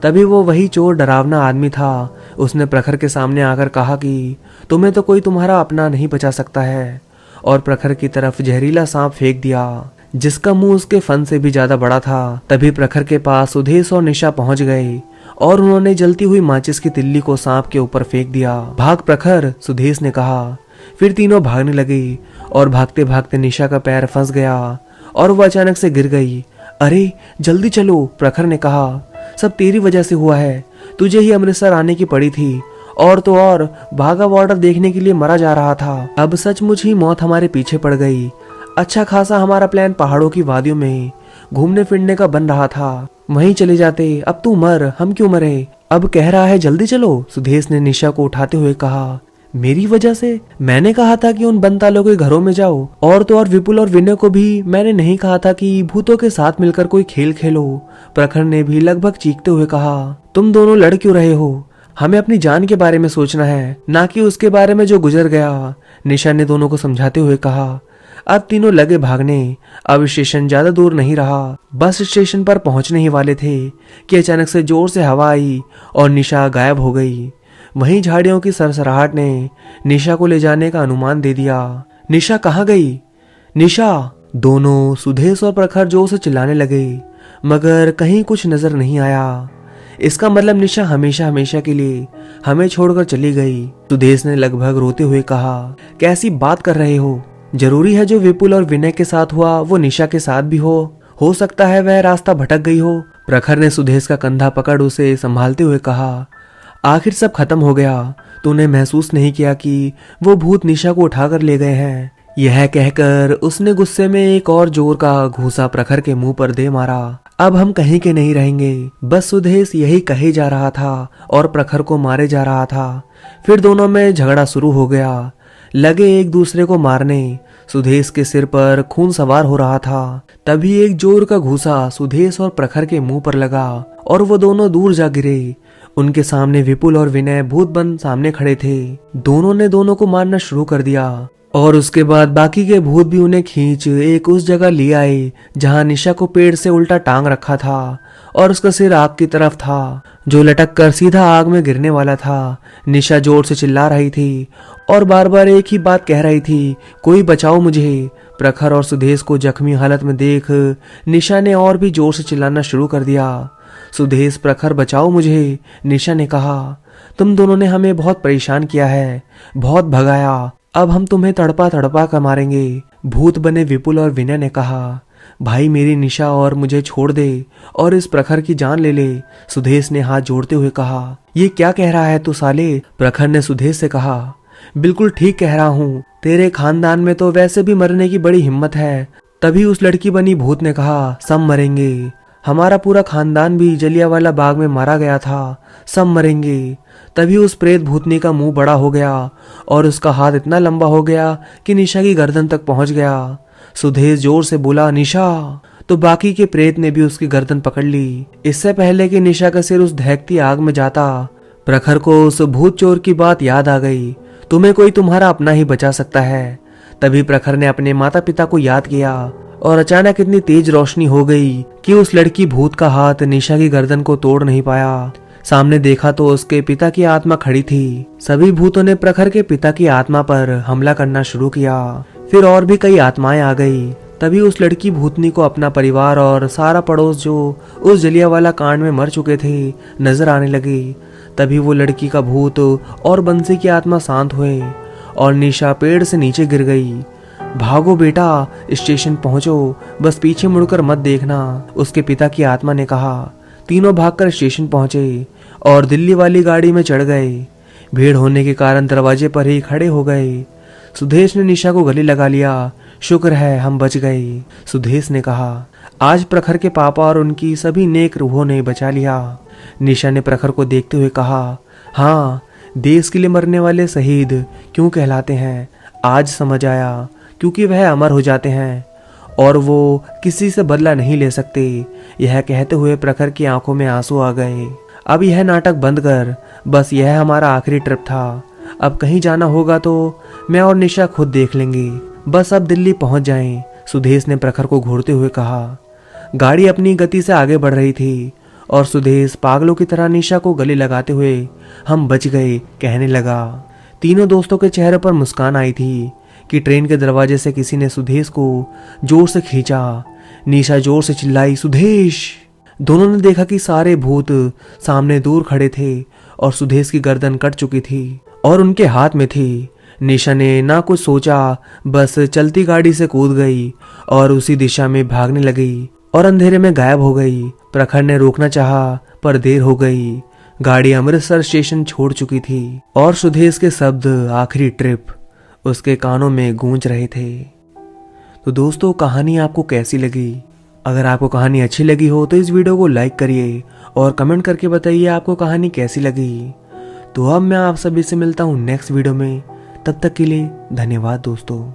Speaker 1: तभी वो वही चोर डरावना आदमी था। उसने प्रखर के सामने आकर कहा कि तुम्हें तो कोई तुम्हारा अपना नहीं बचा सकता है, और प्रखर की तरफ जहरीला सांप फेंक दिया जिसका मुंह उसके फन से भी ज्यादा बड़ा था। तभी प्रखर के पास सुदेश और निशा पहुंच गए और उन्होंने जलती हुई माचिस की तिल्ली को सांप के ऊपर फेंक दिया। भाग प्रखर, सुदेश ने कहा। फिर तीनों भागने लगे और भागते भागते निशा का पैर फंस गया और वो अचानक से गिर गई। अरे जल्दी चलो, प्रखर ने कहा। सब तेरी वजह से हुआ है, तुझे ही अमृतसर आने की पड़ी थी, और तो और भागा बॉर्डर देखने के लिए मरा जा रहा था। अब सचमुच ही मौत हमारे पीछे पड़ गई। अच्छा खासा हमारा प्लान पहाड़ों की वादियों में घूमने फिरने का बन रहा था, वहीं चले जाते। अब तू मर, हम क्यों मरे? अब कह रहा है जल्दी चलो, सुदेश ने निशा को उठाते हुए कहा। मेरी वजह से? मैंने कहा था कि उन बनतालों के घरों में जाओ, और तो और विपुल और विनय को भी मैंने नहीं कहा था कि भूतों के साथ मिलकर कोई खेल खेलो। प्रखर ने भी लगभग चीखते हुए कहा। तुम दोनों लड़ क्यों रहे हो? हमें अपनी जान के बारे में सोचना है, ना कि उसके बारे में जो गुजर गया, निशा ने दोनों को समझाते हुए कहा। अब तीनों लगे भागने। अब स्टेशन ज्यादा दूर नहीं रहा, बस स्टेशन पर पहुंचने ही वाले थे कि अचानक से जोर से हवा आई और निशा गायब हो गई। वहीं झाड़ियों की सरसराहट ने निशा को ले जाने का अनुमान दे दिया। निशा कहाँ गई? निशा! दोनों सुदेश और प्रखर जोर से चिल्लाने लगे, मगर कहीं कुछ नजर नहीं आया। इसका मतलब निशा हमेशा हमेशा के लिए हमें छोड़कर चली गई। सुदेश ने लगभग रोते हुए कहा। कैसी बात कर रहे हो? जरूरी है जो विपुल और विनय के साथ हुआ वो निशा के साथ भी हो सकता है वह रास्ता भटक गई हो। प्रखर ने सुदेश का कंधा पकड़ उसे संभालते हुए कहा। आखिर सब खत्म हो गया, तूने महसूस नहीं किया कि वो भूत निशा को उठाकर ले गए हैं? यह कहकर उसने गुस्से में एक और जोर का घूंसा प्रखर के मुंह पर दे मारा। अब हम कहीं के नहीं रहेंगे। बस सुदेश यही कहे जा रहा था और प्रखर को मारे जा रहा था। फिर दोनों में झगड़ा शुरू हो गया, लगे एक दूसरे को मारने। सुदेश के सिर पर खून सवार हो रहा था। तभी एक जोर का घूंसा सुदेश और प्रखर के मुंह पर लगा और वो दोनों दूर जा गिरे। उनके सामने विपुल और विनय भूत बन सामने खड़े थे। दोनों ने दोनों को मारना शुरू कर दिया और उसके बाद बाकी के भूत भी उन्हें खींच एक उस जगह ले आए जहां निशा को पेड़ से उल्टा टांग रखा था और उसका सिर आग की तरफ था, जो लटक कर सीधा आग में गिरने वाला था। निशा जोर से चिल्ला रही थी और बार बार एक ही बात कह रही थी, कोई बचाओ मुझे। प्रखर और सुदेश को जख्मी हालत में देख निशा ने और भी जोर से चिल्लाना शुरू कर दिया। सुदेश, प्रखर बचाओ मुझे, निशा ने कहा। तुम दोनों ने हमें बहुत परेशान किया है, बहुत भगाया, अब हम तुम्हें तड़पा तड़पा कर मारेंगे। भूत बने विपुल और विनय ने कहा। भाई मेरी निशा और मुझे छोड़ दे और इस प्रखर की जान ले ले, सुदेश ने हाथ जोड़ते हुए कहा। ये क्या कह रहा है तू साले? प्रखर ने सुदेश से कहा। बिल्कुल ठीक कह रहा हूँ, तेरे खानदान में तो वैसे भी मरने की बड़ी हिम्मत है। तभी उस लड़की बनी भूत ने कहा, सब मरेंगे, हमारा पूरा खानदान भी जलियांवाला बाग में मारा गया था, सब मरेंगे। तभी उस प्रेत भूतनी का मुंह बड़ा हो गया और उसका हाथ इतना लंबा हो गया कि निशा की गर्दन तक पहुंच गया। सुदेश जोर से बोला, निशा! तो बाकी के प्रेत ने भी उसकी गर्दन पकड़ ली। इससे पहले कि निशा का सिर उस दहकती आग में जाता, प्रखर को उस भूत चोर की बात याद आ गई। तुम्हें कोई तुम्हारा अपना ही बचा सकता है। तभी प्रखर ने अपने माता पिता को याद किया और अचानक इतनी तेज रोशनी हो गई कि उस लड़की भूत का हाथ निशा की गर्दन को तोड़ नहीं पाया। सामने देखा तो उसके पिता की आत्मा खड़ी थी। सभी भूतों ने प्रखर के पिता की आत्मा पर हमला करना शुरू किया। फिर और भी कई आत्माएं आ गई। तभी उस लड़की भूतनी को अपना परिवार और सारा पड़ोस जो उस जलियांवाला कांड में मर चुके थे नजर आने लगे। तभी वो लड़की का भूत और बंसी की आत्मा शांत हुए और निशा पेड़ से नीचे गिर गई। भागो बेटा, स्टेशन पहुंचो, बस पीछे मुड़कर मत देखना, उसके पिता की आत्मा ने कहा। तीनों भागकर स्टेशन पहुंचे और दिल्ली वाली गाड़ी में चढ़ गए। भीड़ होने के कारण दरवाजे पर ही खड़े हो गए। सुदेश ने निशा को गले लगा लिया। शुक्र है हम बच गए, सुदेश ने कहा। आज प्रखर के पापा और उनकी सभी नेक रूहों ने बचा लिया। निशा ने प्रखर को देखते हुए कहा। हाँ, देश के लिए मरने वाले शहीद क्यों कहलाते हैं, आज समझ आया, क्योंकि वह अमर हो जाते हैं और वो किसी से बदला नहीं ले सकते। यह कहते हुए प्रखर की आंखों में आंसू आ गए। अब यह नाटक बंद कर, बस यह हमारा आखिरी ट्रिप था। अब कहीं जाना होगा तो मैं और निशा खुद देख लेंगे, बस अब दिल्ली पहुंच जाएं, सुदेश ने प्रखर को घूरते हुए कहा। गाड़ी अपनी गति से आगे बढ़ रही थी और सुदेश पागलों की तरह निशा को गले लगाते हुए हम बच गए कहने लगा। तीनों दोस्तों के चेहरे पर मुस्कान आई थी कि ट्रेन के दरवाजे से किसी ने सुदेश को जोर से खींचा। निशा जोर से चिल्लाई, सुदेश! दोनों ने देखा कि सारे भूत सामने दूर खड़े थे और सुदेश की गर्दन कट चुकी थी और उनके हाथ में थी। निशा ने ना कुछ सोचा, बस चलती गाड़ी से कूद गई और उसी दिशा में भागने लगी और अंधेरे में गायब हो गई। प्रखर ने रोकना चाहा पर देर हो गई। गाड़ी अमृतसर स्टेशन छोड़ चुकी थी और सुदेश के शब्द आखिरी ट्रिप उसके कानों में गूंज रहे थे। तो दोस्तों कहानी आपको कैसी लगी? अगर आपको कहानी अच्छी लगी हो तो इस वीडियो को लाइक करिए और कमेंट करके बताइए आपको कहानी कैसी लगी। तो अब मैं आप सभी से मिलता हूँ नेक्स्ट वीडियो में। तब तक के लिए धन्यवाद दोस्तों।